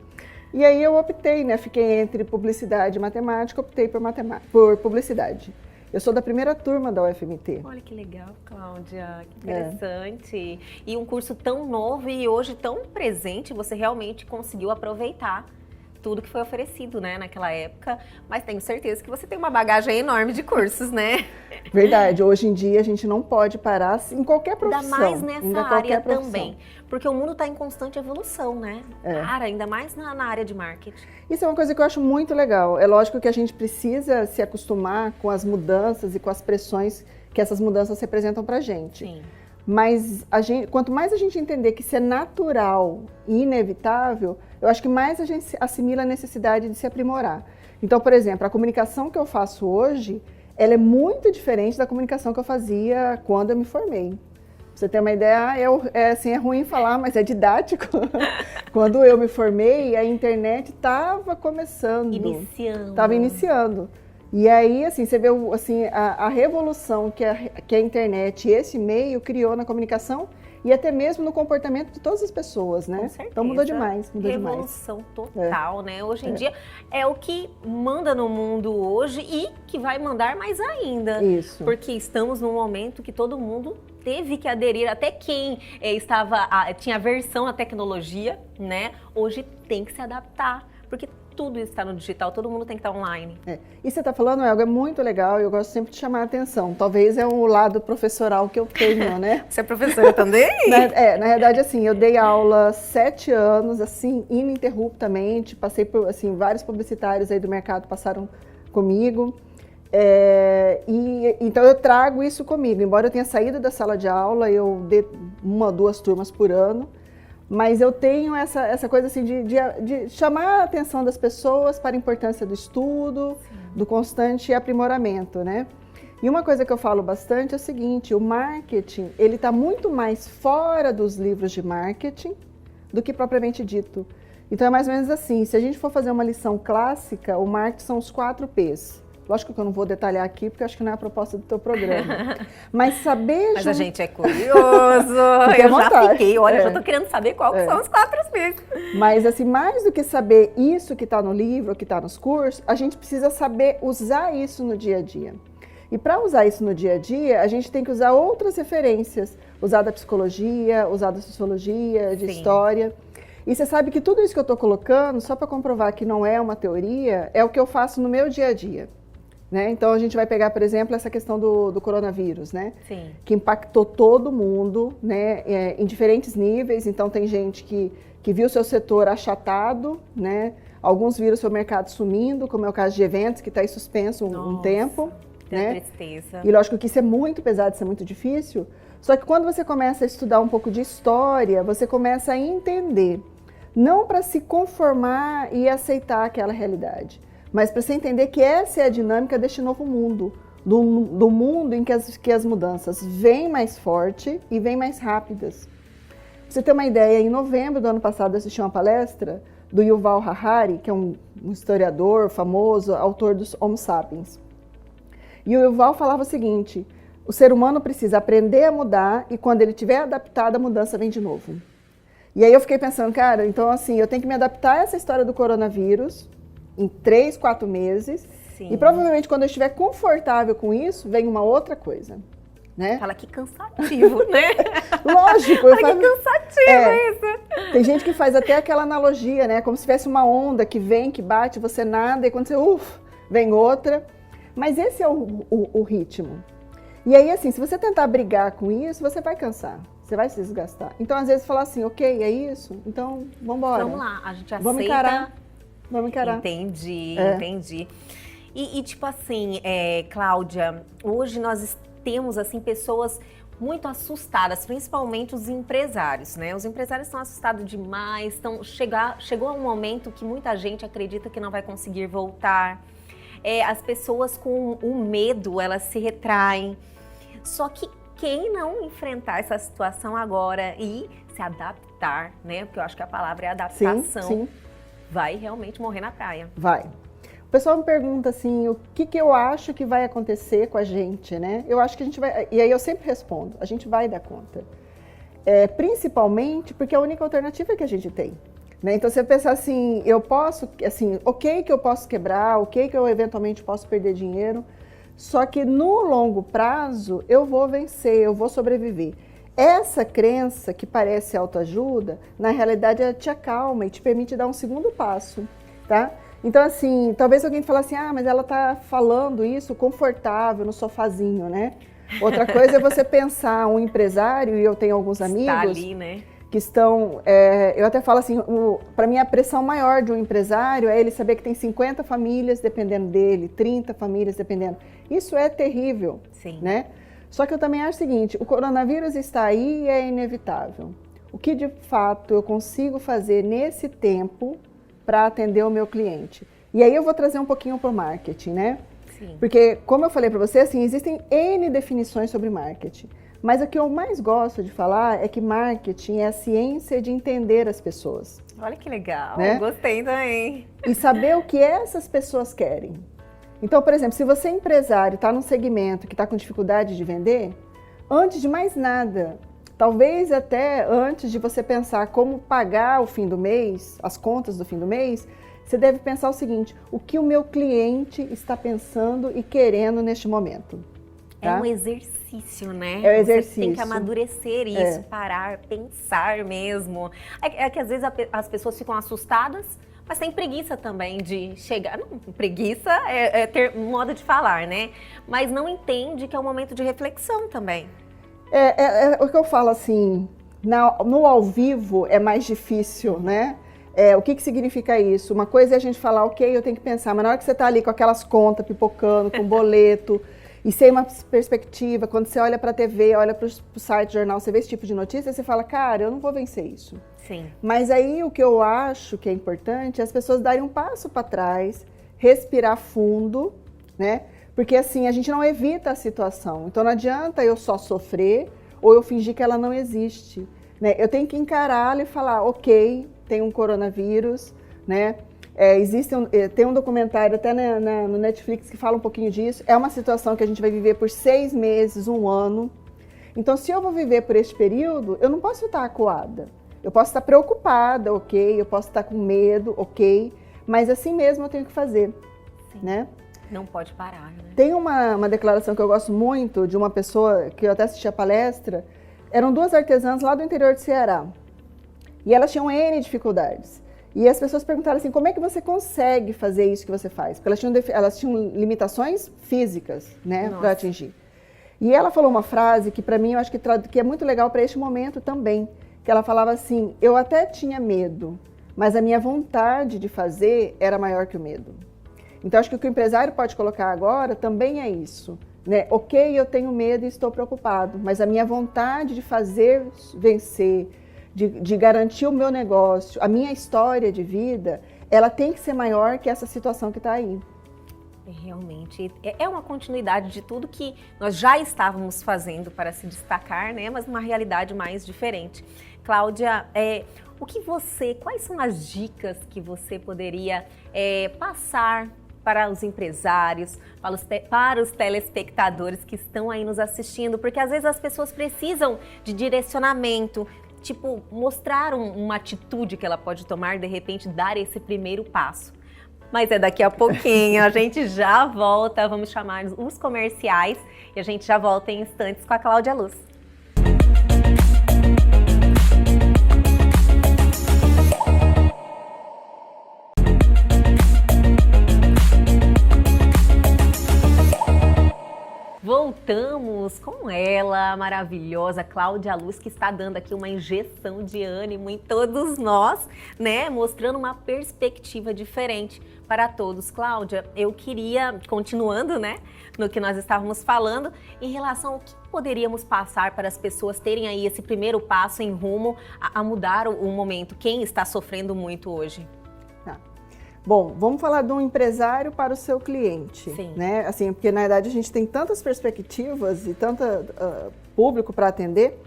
E aí eu optei, né? Fiquei entre publicidade e matemática, optei por publicidade. Eu sou da primeira turma da UFMT. Olha que legal, Cláudia, que interessante. E um curso tão novo e hoje tão presente, você realmente conseguiu aproveitar tudo que foi oferecido, né, naquela época, mas tenho certeza que você tem uma bagagem enorme de cursos, né? Verdade, hoje em dia a gente não pode parar em qualquer profissão. Ainda mais nessa área também, porque o mundo está em constante evolução, né? Cara, ainda mais na área de marketing. Isso é uma coisa que eu acho muito legal. É lógico que a gente precisa se acostumar com as mudanças e com as pressões que essas mudanças representam pra gente. Sim. Mas quanto mais a gente entender que isso é natural e inevitável, eu acho que mais a gente assimila a necessidade de se aprimorar. Então, por exemplo, a comunicação que eu faço hoje, ela é muito diferente da comunicação que eu fazia quando eu me formei. Pra você ter uma ideia, é ruim falar, mas é didático. Quando eu me formei, a internet estava começando. Estava iniciando. E aí, assim, você vê assim, a revolução que a internet e esse meio criou na comunicação e até mesmo no comportamento de todas as pessoas, né? Com certeza. Então mudou demais, Revolução total, né? Hoje em dia é o que manda no mundo hoje e que vai mandar mais ainda. Isso. Porque estamos num momento que todo mundo teve que aderir, até quem tinha aversão à tecnologia, né? Hoje tem que se adaptar, porque tudo está no digital, todo mundo tem que estar online. E você está falando algo muito legal, eu gosto sempre de chamar a atenção. Talvez é o lado professoral que eu tenho, né? Você é professora também? Na verdade, assim, eu dei aula 7 anos, assim, ininterruptamente. Passei por, assim, vários publicitários aí do mercado passaram comigo. Então eu trago isso comigo. Embora eu tenha saído da sala de aula, eu dei 1 ou 2 turmas por ano. Mas eu tenho essa coisa assim de chamar a atenção das pessoas para a importância do estudo, do constante aprimoramento, né? E uma coisa que eu falo bastante é o seguinte, o marketing, ele está muito mais fora dos livros de marketing do que propriamente dito. Então é mais ou menos assim, se a gente for fazer uma lição clássica, o marketing são os 4 P's. Lógico que eu não vou detalhar aqui, porque acho que não é a proposta do teu programa. Mas saber... Mas a gente é curioso, eu já fiquei, olha, já tô querendo saber quais são os 4 P's. Mas assim, mais do que saber isso que está no livro, que está nos cursos, a gente precisa saber usar isso no dia a dia. E para usar isso no dia a dia, a gente tem que usar outras referências. Usar da psicologia, usar da sociologia, de história. E você sabe que tudo isso que eu estou colocando, só para comprovar que não é uma teoria, é o que eu faço no meu dia a dia. Né? Então a gente vai pegar, por exemplo, essa questão do coronavírus, né? Sim. Que impactou todo mundo, né? Em diferentes níveis. Então tem gente que viu seu setor achatado, né? Alguns viram seu mercado sumindo, como é o caso de eventos, que está aí suspenso um tempo. Né? Tristeza. E lógico que isso é muito pesado, isso é muito difícil, Só que quando você começa a estudar um pouco de história, você começa a entender, não para se conformar e aceitar aquela realidade, mas para você entender que essa é a dinâmica deste novo mundo, do mundo em que as mudanças vêm mais forte e vêm mais rápidas. Pra você ter uma ideia, em novembro do ano passado eu assisti uma palestra do Yuval Harari, que é um historiador famoso, autor dos Homo Sapiens. E o Yuval falava o seguinte: o ser humano precisa aprender a mudar e quando ele estiver adaptado, a mudança vem de novo. E aí eu fiquei pensando, cara, então assim, eu tenho que me adaptar a essa história do coronavírus em 3, 4 meses. Sim. E provavelmente quando eu estiver confortável com isso, vem uma outra coisa. Né? Fala que cansativo, né? Lógico. Fala que cansativo isso. Tem gente que faz até aquela analogia, né? Como se tivesse uma onda que vem, que bate, você nada, e quando você, vem outra. Mas esse é o ritmo. E aí, assim, se você tentar brigar com isso, você vai cansar, você vai se desgastar. Então, às vezes, falar assim, ok, é isso, então, vamos embora. Vamos lá, a gente aceita. Vamos encarar. Entendi. E tipo assim, Cláudia, hoje nós temos, assim, pessoas muito assustadas, principalmente os empresários, né? Os empresários estão assustados demais, chegou um momento que muita gente acredita que não vai conseguir voltar. As pessoas com o medo, elas se retraem. Só que quem não enfrentar essa situação agora e se adaptar, né? Porque eu acho que a palavra é adaptação, sim. vai realmente morrer na praia. Vai. O pessoal me pergunta assim, o que eu acho que vai acontecer com a gente, né? Eu acho que a gente vai... E aí eu sempre respondo, a gente vai dar conta. Principalmente porque é a única alternativa que a gente tem. Né? Então, você pensar assim, eu posso, assim, ok que eu posso quebrar, ok que eu eventualmente posso perder dinheiro, só que no longo prazo eu vou vencer, eu vou sobreviver. Essa crença que parece autoajuda, na realidade ela te acalma e te permite dar um segundo passo, tá? Então, assim, talvez alguém fale assim, mas ela tá falando isso confortável no sofazinho, né? Outra coisa é você pensar um empresário, e eu tenho alguns amigos... Está ali, né? Que estão, eu até falo assim, para mim a pressão maior de um empresário é ele saber que tem 50 famílias dependendo dele, 30 famílias dependendo. Isso é terrível, Sim. Né? Só que eu também acho o seguinte, o coronavírus está aí e é inevitável. O que de fato eu consigo fazer nesse tempo para atender o meu cliente? E aí eu vou trazer um pouquinho para o marketing, né? Sim. Porque, como eu falei para você, assim, existem N definições sobre marketing. Mas o que eu mais gosto de falar é que marketing é a ciência de entender as pessoas. Olha que legal, né? Gostei também. E saber o que essas pessoas querem. Então, por exemplo, se você é empresário, está num segmento que está com dificuldade de vender, antes de mais nada, talvez até antes de você pensar como pagar o fim do mês, as contas do fim do mês, você deve pensar o seguinte, o que o meu cliente está pensando e querendo neste momento. Tá? É um exercício, né? É um exercício. Você tem que amadurecer isso, parar, pensar mesmo. É que às vezes as pessoas ficam assustadas, mas tem preguiça também de chegar. Não, preguiça é ter um modo de falar, né? Mas não entende que é um momento de reflexão também. O que eu falo assim, no ao vivo é mais difícil, né? O que significa isso? Uma coisa é a gente falar, ok, eu tenho que pensar, mas na hora que você está ali com aquelas contas pipocando, com boleto... E sem uma perspectiva, quando você olha para a TV, olha para o site, jornal, você vê esse tipo de notícia, você fala, cara, eu não vou vencer isso. Sim. Mas aí o que eu acho que é importante é as pessoas darem um passo para trás, respirar fundo, né? Porque assim, a gente não evita a situação. Então não adianta eu só sofrer ou eu fingir que ela não existe. Né? Eu tenho que encará-la e falar, ok, tem um coronavírus, né? Tem um documentário até no Netflix que fala um pouquinho disso. É uma situação que a gente vai viver por 6 meses, 1 ano. Então, se eu vou viver por esse período, eu não posso estar acuada. Eu posso estar preocupada, ok. Eu posso estar com medo, ok. Mas assim mesmo eu tenho que fazer, né? Não pode parar, né? Tem uma declaração que eu gosto muito de uma pessoa que eu até assisti a palestra. Eram 2 artesãs lá do interior do Ceará. E elas tinham N dificuldades. E as pessoas perguntaram assim, como é que você consegue fazer isso que você faz? Porque elas tinham limitações físicas, né, para atingir. E ela falou uma frase que para mim eu acho que é muito legal para este momento também, que ela falava assim, eu até tinha medo, mas a minha vontade de fazer era maior que o medo. Então acho que o que o empresário pode colocar agora também é isso. né? Ok, eu tenho medo e estou preocupado, mas a minha vontade de fazer vencer, de garantir o meu negócio, a minha história de vida, ela tem que ser maior que essa situação que está aí. Realmente, é uma continuidade de tudo que nós já estávamos fazendo para se destacar, né? Mas numa realidade mais diferente. Cláudia, quais são as dicas que você poderia passar para os empresários, para os telespectadores que estão aí nos assistindo? Porque às vezes as pessoas precisam de direcionamento, tipo, mostrar uma atitude que ela pode tomar, de repente dar esse primeiro passo. Mas é daqui a pouquinho, a gente já volta, vamos chamar os comerciais e a gente já volta em instantes com a Cláudia Luz. Voltamos com ela, maravilhosa Cláudia Luz, que está dando aqui uma injeção de ânimo em todos nós, né? Mostrando uma perspectiva diferente para todos. Cláudia, eu queria, continuando, né, no que nós estávamos falando, em relação ao que poderíamos passar para as pessoas terem aí esse primeiro passo em rumo a mudar o momento. Quem está sofrendo muito hoje? Bom, vamos falar de um empresário para o seu cliente, Sim. Né? Assim, porque na verdade a gente tem tantas perspectivas e tanto público para atender,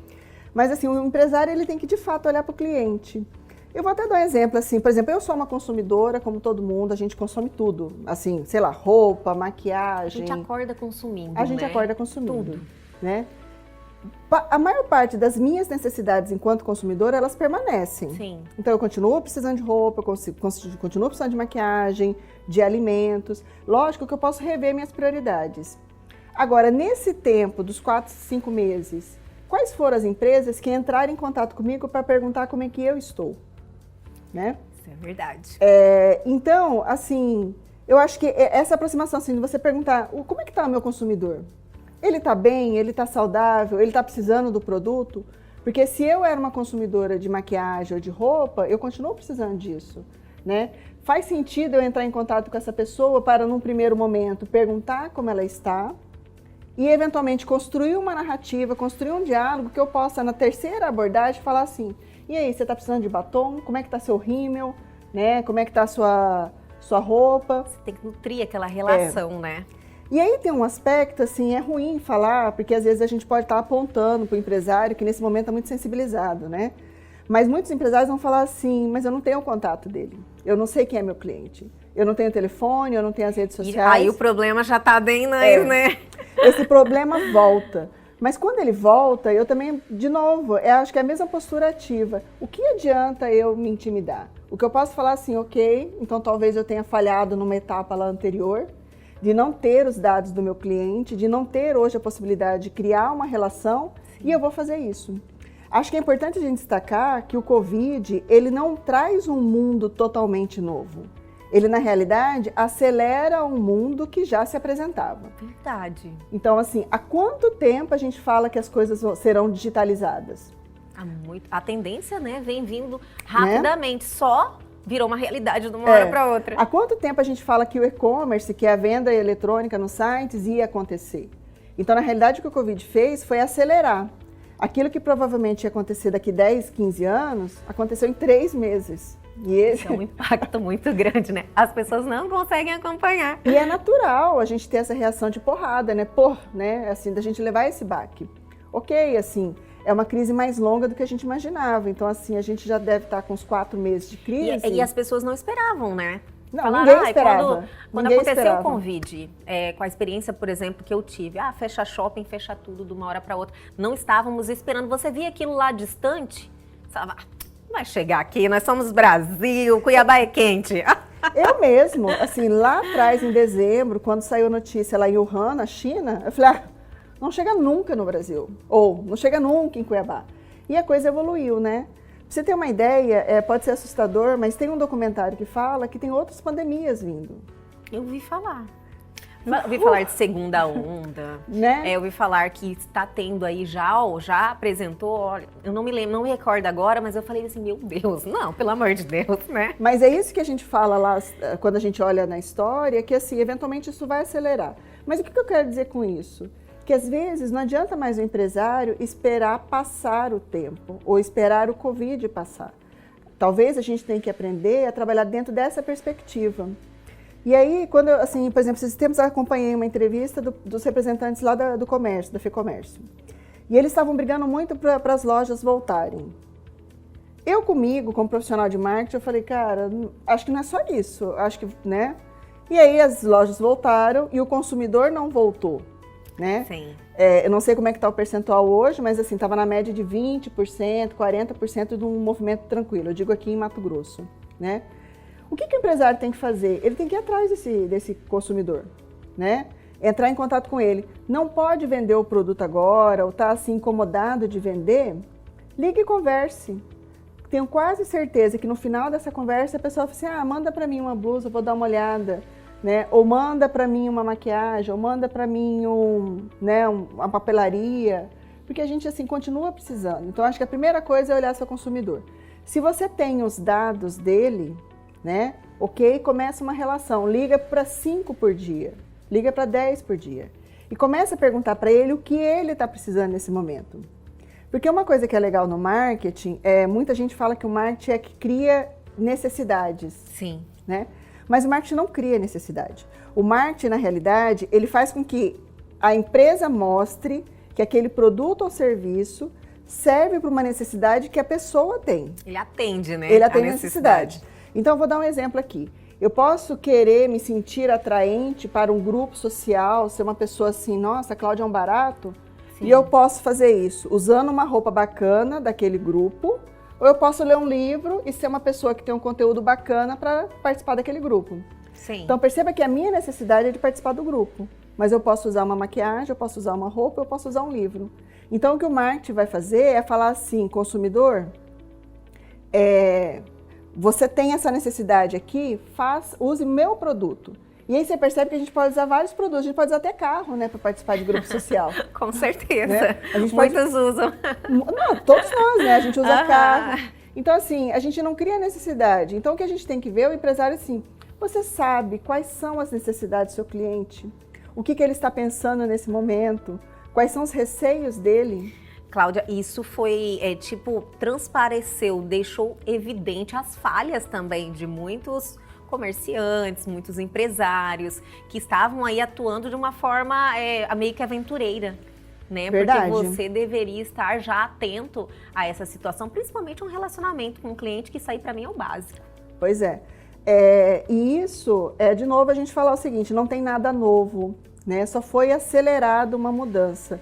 mas assim, o empresário ele tem que de fato olhar para o cliente. Eu vou até dar um exemplo, assim, por exemplo, eu sou uma consumidora, como todo mundo, a gente consome tudo, assim, sei lá, roupa, maquiagem. A gente acorda consumindo, A gente né? acorda consumindo, Tudo. né? A maior parte das minhas necessidades enquanto consumidora, elas permanecem. Sim. Então eu continuo precisando de roupa, eu continuo precisando de maquiagem, de alimentos. Lógico que eu posso rever minhas prioridades. Agora, nesse tempo dos 4, 5 meses, quais foram as empresas que entraram em contato comigo para perguntar como é que eu estou? Né? Isso é verdade. Então, assim, eu acho que essa aproximação, assim, de você perguntar como é que está o meu consumidor? Ele está bem? Ele está saudável? Ele está precisando do produto? Porque se eu era uma consumidora de maquiagem ou de roupa, eu continuo precisando disso, né? Faz sentido eu entrar em contato com essa pessoa para, num primeiro momento, perguntar como ela está e, eventualmente, construir uma narrativa, construir um diálogo que eu possa, na terceira abordagem, falar assim, e aí, você está precisando de batom? Como é que está seu rímel? Né? Como é que está a sua roupa? Você tem que nutrir aquela relação, né? E aí tem um aspecto, assim, é ruim falar, porque às vezes a gente pode estar apontando para o empresário que nesse momento é muito sensibilizado, né? Mas muitos empresários vão falar assim, mas eu não tenho o contato dele, eu não sei quem é meu cliente, eu não tenho telefone, eu não tenho as redes sociais. E aí o problema já está bem, né? Esse problema volta. Mas quando ele volta, eu também, de novo, acho que é a mesma postura ativa. O que adianta eu me intimidar? O que eu posso falar assim, ok, então talvez eu tenha falhado numa etapa lá anterior, de não ter os dados do meu cliente, de não ter hoje a possibilidade de criar uma relação, Sim. E eu vou fazer isso. Acho que é importante a gente destacar que o Covid, ele não traz um mundo totalmente novo. Ele, na realidade, acelera um mundo que já se apresentava. Verdade. Então, assim, há quanto tempo a gente fala que as coisas serão digitalizadas? A tendência, né, vem vindo rapidamente, só virou uma realidade de uma hora para outra. Há quanto tempo a gente fala que o e-commerce, que é a venda eletrônica nos sites, ia acontecer? Então, na realidade, o que o Covid fez foi acelerar. Aquilo que provavelmente ia acontecer daqui 10, 15 anos, aconteceu em 3 meses. E esse é um impacto muito grande, né? As pessoas não conseguem acompanhar. E é natural a gente ter essa reação de porrada, né? Assim, da gente levar esse baque. Ok, assim, é uma crise mais longa do que a gente imaginava. Então, assim, a gente já deve estar com uns 4 meses de crise. E as pessoas não esperavam, né? Não, ninguém esperava. Quando aconteceu o Covid, com a experiência, por exemplo, que eu tive, fecha shopping, fecha tudo de uma hora para outra. Não estávamos esperando. Você via aquilo lá distante, você falava, vai chegar aqui, nós somos Brasil, Cuiabá é quente. Eu mesmo, assim, lá atrás, em dezembro, quando saiu a notícia lá em Wuhan, na China, eu falei, não chega nunca no Brasil, ou não chega nunca em Cuiabá. E a coisa evoluiu, né? Pra você ter uma ideia, pode ser assustador, mas tem um documentário que fala que tem outras pandemias vindo. Eu ouvi falar. Ouvi falar de segunda onda, né? Eu ouvi falar que está tendo aí já apresentou, olha, eu não me lembro, não me recordo agora, mas eu falei assim, meu Deus, não, pelo amor de Deus, né? Mas é isso que a gente fala lá, quando a gente olha na história, que assim, eventualmente isso vai acelerar. Mas o que eu quero dizer com isso? Que às vezes não adianta mais o empresário esperar passar o tempo ou esperar o Covid passar. Talvez a gente tenha que aprender a trabalhar dentro dessa perspectiva. E aí, quando, assim, por exemplo, esses tempos eu acompanhei uma entrevista dos representantes lá do comércio, da FEComércio. E eles estavam brigando muito para as lojas voltarem. Eu comigo, como profissional de marketing, eu falei, cara, acho que não é só isso, acho que, né? E aí as lojas voltaram e o consumidor não voltou, né? Sim. Eu não sei como é que está o percentual hoje, mas assim, estava na média de 20%, 40% de um movimento tranquilo, eu digo aqui em Mato Grosso, né? O que o empresário tem que fazer? Ele tem que ir atrás desse consumidor, né? Entrar em contato com ele. Não pode vender o produto agora ou está assim incomodado de vender, ligue e converse. Tenho quase certeza que no final dessa conversa a pessoa fala assim, manda para mim uma blusa, vou dar uma olhada, né? Ou manda para mim uma maquiagem, ou manda para mim uma papelaria, porque a gente assim continua precisando. Então acho que a primeira coisa é olhar seu consumidor. Se você tem os dados dele, né? Ok, começa uma relação, liga para 5 por dia, liga para 10 por dia e começa a perguntar para ele o que ele está precisando nesse momento. Porque uma coisa que é legal no marketing, muita gente fala que o marketing é que cria necessidades. Sim. Né? Mas o marketing não cria necessidade. O marketing, na realidade, ele faz com que a empresa mostre que aquele produto ou serviço serve para uma necessidade que a pessoa tem. Ele atende, né? Ele atende a necessidade. Então, eu vou dar um exemplo aqui. Eu posso querer me sentir atraente para um grupo social, ser uma pessoa assim, nossa, a Cláudia é um barato. Sim. E eu posso fazer isso usando uma roupa bacana daquele grupo, ou eu posso ler um livro e ser uma pessoa que tem um conteúdo bacana para participar daquele grupo. Sim. Então perceba que a minha necessidade é de participar do grupo, mas eu posso usar uma maquiagem, eu posso usar uma roupa, eu posso usar um livro. Então o que o marketing vai fazer é falar assim, consumidor, você tem essa necessidade aqui, use meu produto. E aí você percebe que a gente pode usar vários produtos, a gente pode usar até carro, né, para participar de grupo social. Com certeza. Né? Muitos usam. Não, todos nós, né? A gente usa carro. Então, assim, a gente não cria necessidade. Então, o que a gente tem que ver é o empresário assim, você sabe quais são as necessidades do seu cliente? O que ele está pensando nesse momento? Quais são os receios dele? Cláudia, isso foi, transpareceu, deixou evidente as falhas também de muitos comerciantes, muitos empresários que estavam aí atuando de uma forma meio que aventureira, né? Verdade. Porque você deveria estar já atento a essa situação, principalmente um relacionamento com o cliente, que isso aí para mim é o básico. Pois é. E isso, de novo, a gente falar o seguinte, não tem nada novo, né? Só foi acelerado uma mudança.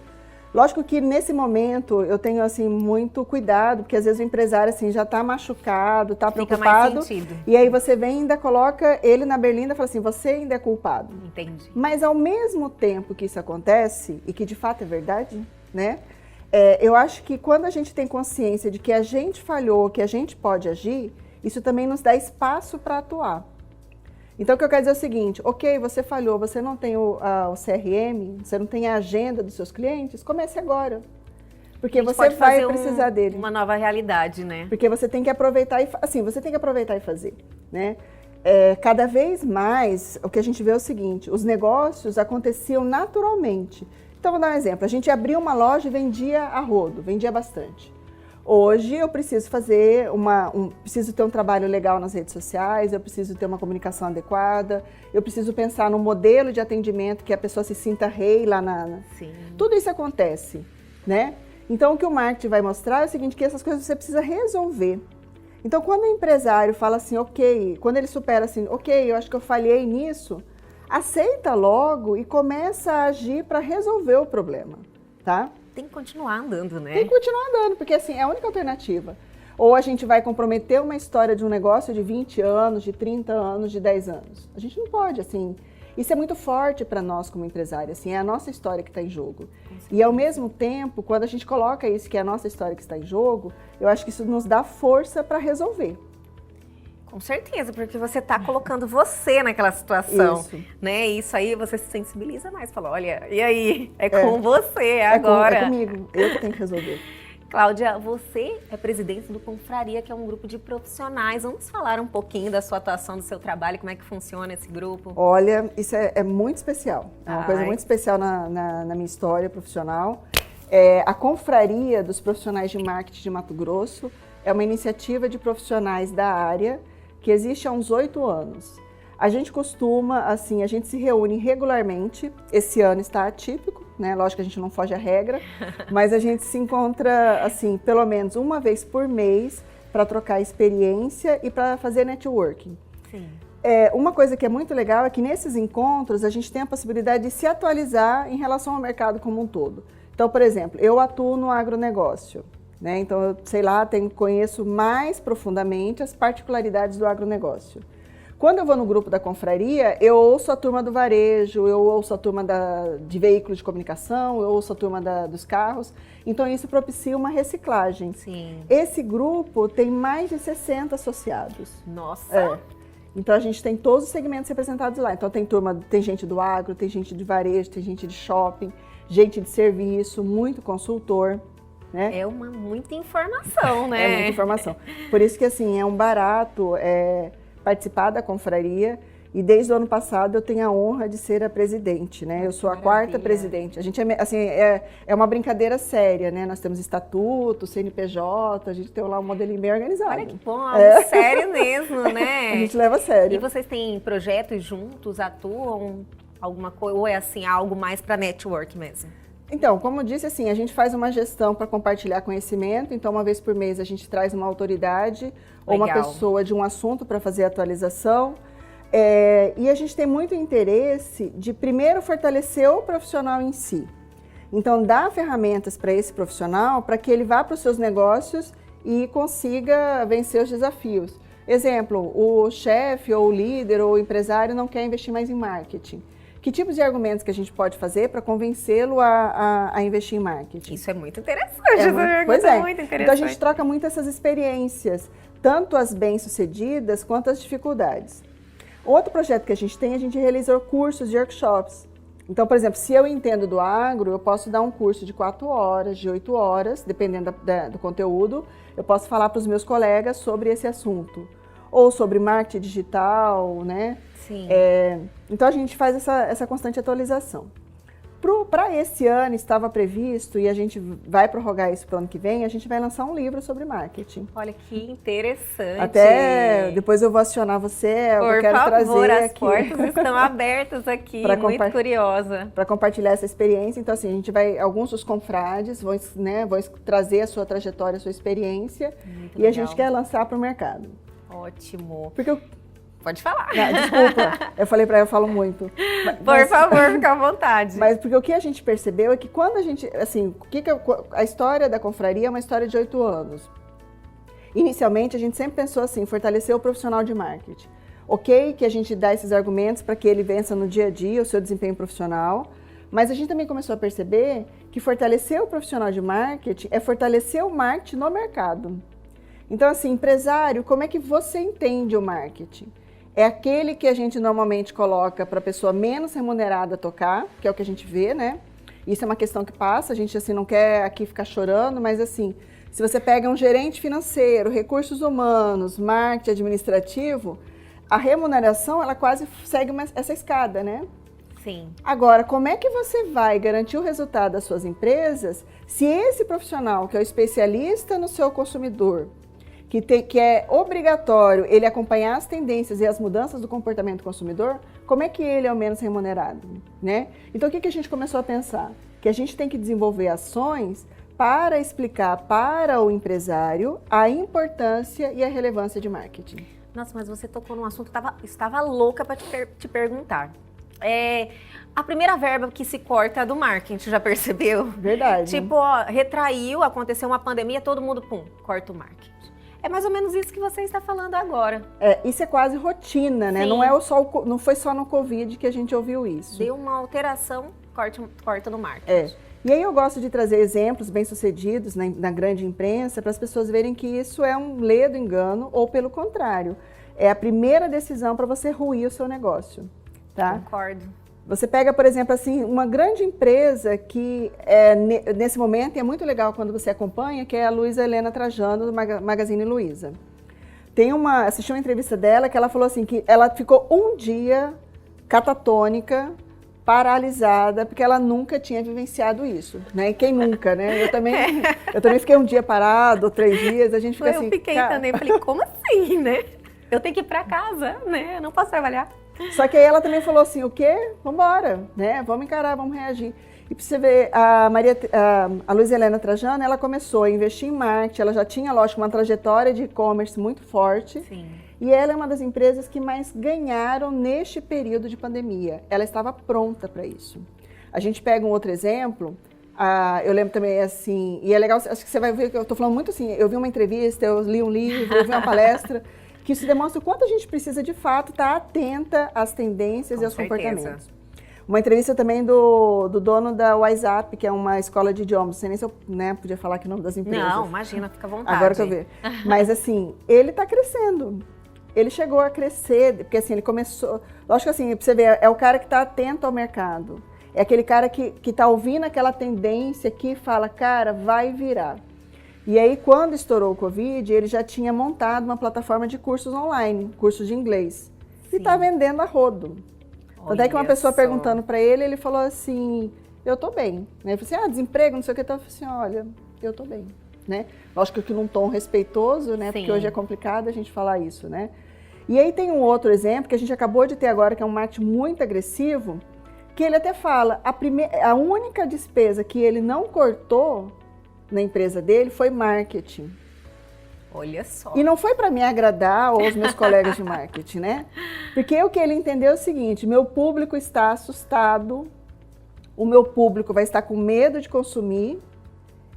Lógico que nesse momento eu tenho assim muito cuidado, porque às vezes o empresário assim já está machucado, está preocupado. Mais sentido. E aí você vem e ainda coloca ele na berlinda e fala assim, você ainda é culpado. Entendi. Mas ao mesmo tempo que isso acontece, e que de fato é verdade, né? Eu acho que quando a gente tem consciência de que a gente falhou, que a gente pode agir, isso também nos dá espaço para atuar. Então, o que eu quero dizer é o seguinte, ok, você falhou, você não tem o CRM, você não tem a agenda dos seus clientes, comece agora. Porque você vai precisar dele. Uma nova realidade, né? Porque você tem que aproveitar e fazer, né? Cada vez mais, o que a gente vê é o seguinte, os negócios aconteciam naturalmente. Então, vou dar um exemplo, a gente abriu uma loja e vendia a rodo, vendia bastante. Hoje eu preciso fazer preciso ter um trabalho legal nas redes sociais, eu preciso ter uma comunicação adequada, eu preciso pensar no modelo de atendimento que a pessoa se sinta rei lá Sim. Tudo isso acontece, né? Então o que o marketing vai mostrar é o seguinte, que essas coisas você precisa resolver. Então quando o empresário fala assim, ok, quando ele supera assim, ok, eu acho que eu falhei nisso, aceita logo e começa a agir para resolver o problema, tá? Tem que continuar andando, né? Tem que continuar andando, porque assim, é a única alternativa. Ou a gente vai comprometer uma história de um negócio de 20 anos, de 30 anos, de 10 anos. A gente não pode, assim. Isso é muito forte para nós como empresário, assim, é a nossa história que está em jogo. E ao mesmo tempo, quando a gente coloca isso, que é a nossa história que está em jogo, eu acho que isso nos dá força para resolver. Com certeza, porque você está colocando você naquela situação, Isso. né? Isso aí você se sensibiliza mais, fala, olha, e aí? É com você agora. É comigo, eu que tenho que resolver. Cláudia, você é presidente do Confraria, que é um grupo de profissionais. Vamos falar um pouquinho da sua atuação, do seu trabalho, como é que funciona esse grupo? Olha, isso é muito especial. É uma coisa Ai. muito especial na minha história profissional. A Confraria dos Profissionais de Marketing de Mato Grosso é uma iniciativa de profissionais da área que existe há uns 8 anos. A gente costuma, assim, a gente se reúne regularmente. Esse ano está atípico, né? Lógico que a gente não foge à regra, mas a gente se encontra, assim, pelo menos uma vez por mês para trocar experiência e para fazer networking. Sim. Uma coisa que é muito legal é que nesses encontros a gente tem a possibilidade de se atualizar em relação ao mercado como um todo. Então, por exemplo, eu atuo no agronegócio, né? Então, eu sei lá, conheço mais profundamente as particularidades do agronegócio. Quando eu vou no grupo da Confraria, eu ouço a turma do varejo, eu ouço a turma de veículos de comunicação, eu ouço a turma dos carros. Então, isso propicia uma reciclagem. Sim. Esse grupo tem mais de 60 associados. Nossa! Então, a gente tem todos os segmentos representados lá. Então, tem gente do agro, tem gente de varejo, tem gente de shopping, gente de serviço, muito consultor. Né? É muita informação, né? É muita informação. Por isso que, assim, é um barato participar da Confraria, e desde o ano passado eu tenho a honra de ser a presidente, né? Eu sou a quarta presidente. A gente é uma brincadeira séria, né? Nós temos estatuto, CNPJ, a gente tem lá um modelinho bem organizado. Olha que bom, algo sério mesmo, né? A gente leva a sério. E vocês têm projetos juntos, atuam alguma coisa, ou é assim, algo mais para network mesmo? Então, como eu disse, assim, a gente faz uma gestão para compartilhar conhecimento, então uma vez por mês a gente traz uma autoridade ou uma pessoa de um assunto para fazer a atualização. E a gente tem muito interesse de primeiro fortalecer o profissional em si. Então, dar ferramentas para esse profissional para que ele vá para os seus negócios e consiga vencer os desafios. Exemplo, o chefe ou o líder ou o empresário não quer investir mais em marketing. Que tipos de argumentos que a gente pode fazer para convencê-lo a investir em marketing? Isso é muito interessante, essa pergunta é muito interessante. Então a gente troca muito essas experiências, tanto as bem-sucedidas quanto as dificuldades. Outro projeto que a gente realiza cursos de workshops. Então, por exemplo, se eu entendo do agro, eu posso dar um curso de 4 horas, de 8 horas, dependendo do conteúdo, eu posso falar para os meus colegas sobre esse assunto. Ou sobre marketing digital, né? Sim. Então a gente faz essa constante atualização. Para esse ano estava previsto, e a gente vai prorrogar isso para o ano que vem, a gente vai lançar um livro sobre marketing. Olha que interessante. Até depois eu vou acionar você, eu quero trazer as aqui. portas estão abertas aqui, muito curiosa. Para compartilhar essa experiência. Então, assim, a gente alguns dos confrades vão trazer a sua trajetória, a sua experiência, muito e legal. A gente quer lançar para o mercado. Ótimo. Porque Pode falar. Desculpa, eu falei para ela, eu falo muito. Por favor, fica à vontade. Mas porque o que a gente percebeu é que quando a gente, assim, a história da Confraria é uma história de 8 anos. Inicialmente, a gente sempre pensou assim, fortalecer o profissional de marketing. Ok, que a gente dá esses argumentos para que ele vença no dia a dia o seu desempenho profissional, mas a gente também começou a perceber que fortalecer o profissional de marketing é fortalecer o marketing no mercado. Então, assim, empresário, como é que você entende o marketing? É aquele que a gente normalmente coloca para a pessoa menos remunerada tocar, que é o que a gente vê, né? Isso é uma questão que passa, a gente assim não quer aqui ficar chorando, mas assim, se você pega um gerente financeiro, recursos humanos, marketing administrativo, a remuneração, ela quase segue essa escada, né? Sim. Agora, como é que você vai garantir o resultado das suas empresas se esse profissional, que é o especialista no seu consumidor, que é obrigatório ele acompanhar as tendências e as mudanças do comportamento do consumidor, como é que ele é o menos remunerado, né? Então, o que a gente começou a pensar? Que a gente tem que desenvolver ações para explicar para o empresário a importância e a relevância de marketing. Nossa, mas você tocou num assunto que estava louca para te perguntar. A primeira verba que se corta é do marketing, já percebeu? Verdade. Tipo, retraiu, aconteceu uma pandemia, todo mundo, corta o marketing. É mais ou menos isso que você está falando agora. Isso é quase rotina, né? Sim. Não foi só no Covid que a gente ouviu isso. Deu uma alteração, corta no marketing. E aí eu gosto de trazer exemplos bem-sucedidos na grande imprensa para as pessoas verem que isso é um ledo engano ou, pelo contrário, é a primeira decisão para você ruir o seu negócio, tá? Concordo. Você pega, por exemplo, assim, uma grande empresa que nesse momento é muito legal quando você acompanha, que é a Luísa Helena Trajano, do Magazine Luiza. Assisti uma entrevista dela que ela falou assim, que ela ficou um dia catatônica, paralisada, porque ela nunca tinha vivenciado isso, né? E quem nunca, né? Eu também fiquei um dia parado, 3 dias, a gente fica assim... Eu fiquei também, falei, como assim, né? Eu tenho que ir pra casa, né? Eu não posso trabalhar. Só que aí ela também falou assim, o quê? Vambora, né? Vamos encarar, vamos reagir. E pra você ver, a Luísa Helena Trajano, ela começou a investir em marketing, ela já tinha, lógico, uma trajetória de e-commerce muito forte. Sim. E ela é uma das empresas que mais ganharam neste período de pandemia. Ela estava pronta para isso. A gente pega um outro exemplo, eu lembro também assim, e é legal, acho que você vai ver que eu estou falando muito assim, eu vi uma entrevista, eu li um livro, eu vi uma palestra, que isso demonstra o quanto a gente precisa de fato estar atenta às tendências e aos comportamentos. Uma entrevista também do dono da WhatsApp, que é uma escola de idiomas. Não sei nem se eu podia falar aqui o nome das empresas. Não, imagina, fica à vontade. Agora que eu ver. Mas assim, ele está crescendo. Ele chegou a crescer, porque assim, ele começou... Lógico que assim, pra você ver, é o cara que está atento ao mercado. É aquele cara que está ouvindo aquela tendência que fala, cara, vai virar. E aí, quando estourou o Covid, ele já tinha montado uma plataforma de cursos online, cursos de inglês. E está vendendo a rodo. Tanto é que uma pessoa perguntando para ele, ele falou assim, eu tô bem. Ele falou assim, desemprego, não sei o que. Então eu falei assim, olha, eu tô bem. Né? Lógico que num tom respeitoso, né? Porque hoje é complicado a gente falar isso, né? E aí tem um outro exemplo que a gente acabou de ter agora, que é um marketing muito agressivo, que ele até fala, a única despesa que ele não cortou na empresa dele foi marketing. Olha só. E não foi para me agradar ou os meus colegas de marketing, né? Porque o que ele entendeu é o seguinte, meu público está assustado, o meu público vai estar com medo de consumir,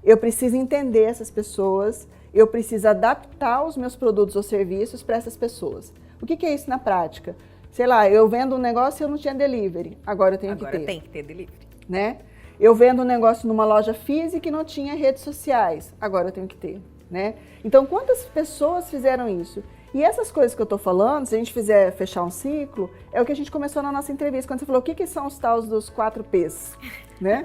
eu preciso entender essas pessoas, eu preciso adaptar os meus produtos ou serviços para essas pessoas. O que é isso na prática? Sei lá, eu vendo um negócio e eu não tinha delivery, agora eu tenho que ter. Agora tem que ter delivery. Né? Eu vendo um negócio numa loja física e não tinha redes sociais, agora eu tenho que ter. Né? Então, quantas pessoas fizeram isso? E essas coisas que eu estou falando, se a gente fizer fechar um ciclo, é o que a gente começou na nossa entrevista, quando você falou o que são os tais dos 4 P's, né?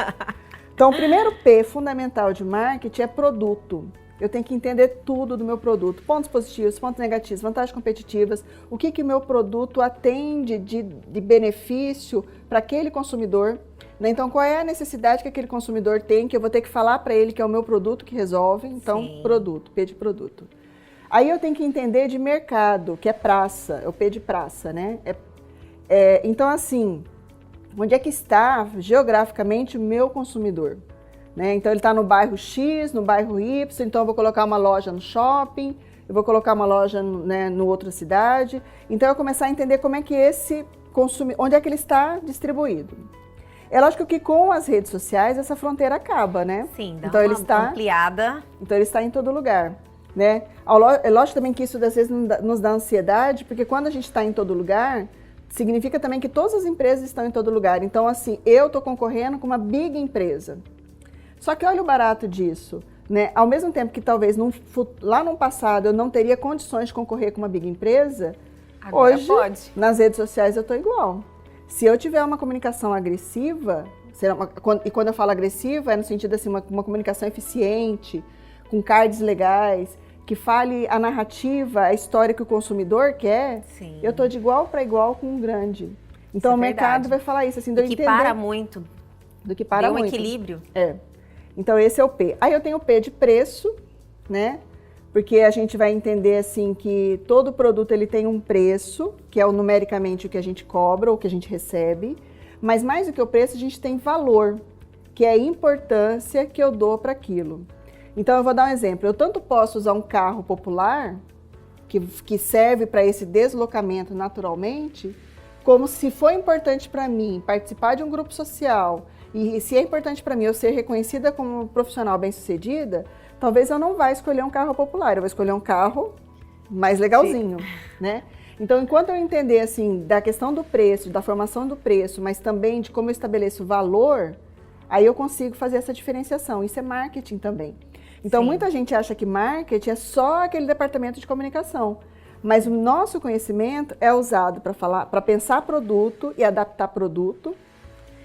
Então, o primeiro P fundamental de marketing é produto. Eu tenho que entender tudo do meu produto, pontos positivos, pontos negativos, vantagens competitivas, o que o meu produto atende de benefício para aquele consumidor. Né? Então, qual é a necessidade que aquele consumidor tem, que eu vou ter que falar para ele que é o meu produto que resolve. Então, sim, produto, P de produto. Aí eu tenho que entender de mercado, que é praça, é o P de praça, né? Então, assim, onde é que está geograficamente o meu consumidor? Né? Então, ele está no bairro X, no bairro Y, então eu vou colocar uma loja no shopping, eu vou colocar uma loja, né, no outra cidade. Então, eu começar a entender como é que esse consumidor, onde é que ele está distribuído. É lógico que com as redes sociais essa fronteira acaba, né? Sim, dá então, uma ele está ampliada. Então ele está em todo lugar, né? É lógico também que isso às vezes nos dá ansiedade, porque quando a gente está em todo lugar, significa também que todas as empresas estão em todo lugar. Então assim, eu estou concorrendo com uma big empresa. Só que olha o barato disso, né? Ao mesmo tempo que talvez lá no passado eu não teria condições de concorrer com uma big empresa, agora hoje pode. Nas redes sociais eu estou igual. Se eu tiver uma comunicação agressiva, e quando eu falo agressiva, é no sentido assim, uma comunicação eficiente, com cards legais, que fale a narrativa, a história que o consumidor quer, sim, eu estou de igual para igual com um grande. Então, o mercado vai falar isso, assim, do que para muito. Do que para muito. Deu um equilíbrio. Então, esse é o P. Aí eu tenho o P de preço, né? Porque a gente vai entender assim que todo produto ele tem um preço, que é numericamente o que a gente cobra ou o que a gente recebe, mas mais do que o preço a gente tem valor, que é a importância que eu dou para aquilo. Então eu vou dar um exemplo, eu tanto posso usar um carro popular, que serve para esse deslocamento naturalmente, como se for importante para mim participar de um grupo social, e se é importante para mim eu ser reconhecida como profissional bem-sucedida, talvez eu não vá escolher um carro popular, eu vou escolher um carro mais legalzinho, né? Então, enquanto eu entender, assim, da questão do preço, da formação do preço, mas também de como eu estabeleço valor, aí eu consigo fazer essa diferenciação. Isso é marketing também. Então, muita gente acha que marketing é só aquele departamento de comunicação, mas o nosso conhecimento é usado para pensar produto e adaptar produto,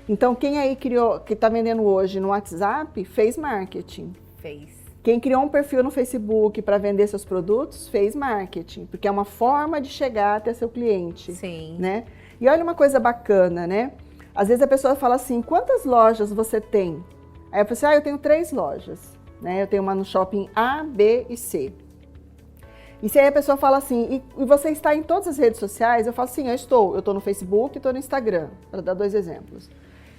Então, quem aí criou, que está vendendo hoje no WhatsApp, fez marketing. Fez. Quem criou um perfil no Facebook para vender seus produtos, fez marketing, porque é uma forma de chegar até seu cliente. Sim. Né? E olha uma coisa bacana, né? Às vezes a pessoa fala assim, quantas lojas você tem? Aí eu falo assim, eu tenho 3 lojas. Né? Eu tenho uma no shopping A, B e C. E se aí a pessoa fala assim, e você está em todas as redes sociais? Eu falo assim, eu estou no Facebook e estou no Instagram, para dar 2 exemplos.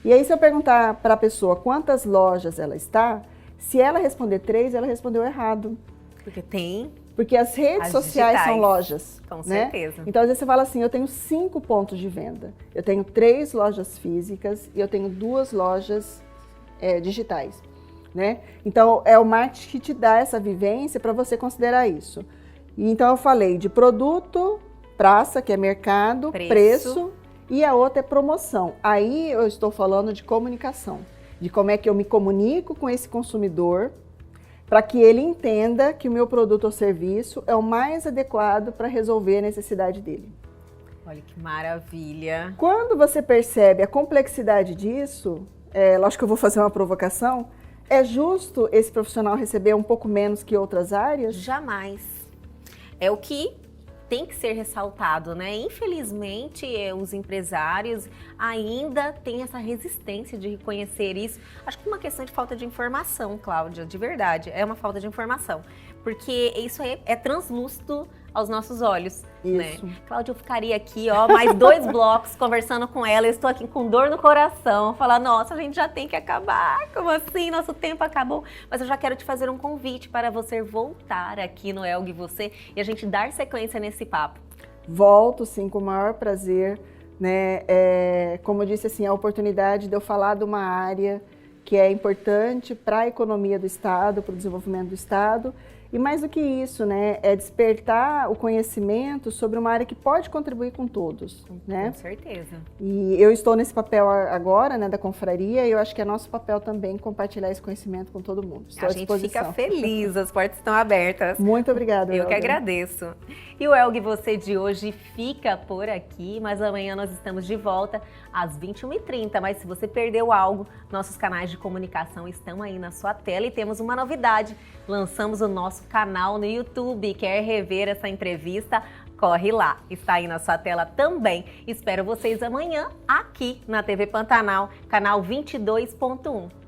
E aí se eu perguntar para a pessoa quantas lojas ela está, se ela responder 3, ela respondeu errado. Porque tem. Porque as redes sociais digitais, são lojas. Com né? certeza. Então, às vezes você fala assim, eu tenho 5 pontos de venda. Eu tenho 3 lojas físicas e eu tenho 2 lojas digitais. Né? Então, é o marketing que te dá essa vivência para você considerar isso. E, então, eu falei de produto, praça, que é mercado, preço, e a outra é promoção. Aí eu estou falando de comunicação, de como é que eu me comunico com esse consumidor, para que ele entenda que o meu produto ou serviço é o mais adequado para resolver a necessidade dele. Olha que maravilha. Quando você percebe a complexidade disso, lógico que eu vou fazer uma provocação, é justo esse profissional receber um pouco menos que outras áreas? Jamais. É o que tem que ser ressaltado, né? Infelizmente, os empresários ainda têm essa resistência de reconhecer isso. Acho que é uma questão de falta de informação, Cláudia, de verdade. É uma falta de informação. Porque isso é translúcido aos nossos olhos, Isso. né? Cláudia, eu ficaria aqui, mais 2 blocos conversando com ela. Eu estou aqui com dor no coração. Falar, nossa, a gente já tem que acabar. Como assim? Nosso tempo acabou. Mas eu já quero te fazer um convite para você voltar aqui no Elgue Você e a gente dar sequência nesse papo. Volto, sim, com o maior prazer. Né? Como eu disse, assim, a oportunidade de eu falar de uma área que é importante para a economia do Estado, para o desenvolvimento do Estado. E mais do que isso, né, é despertar o conhecimento sobre uma área que pode contribuir com todos. Né? Com certeza. E eu estou nesse papel agora, né, da confraria, e eu acho que é nosso papel também compartilhar esse conhecimento com todo mundo. Estou a à gente disposição. fica feliz, as portas estão abertas. Muito obrigada, Eu que Elga. agradeço. E o Elgue Você de hoje fica por aqui, mas amanhã nós estamos de volta às 21h30. Mas se você perdeu algo, nossos canais de comunicação estão aí na sua tela e temos uma novidade. Lançamos o nosso canal no YouTube. Quer rever essa entrevista? Corre lá, está aí na sua tela também. Espero vocês amanhã aqui na TV Pantanal, canal 22.1.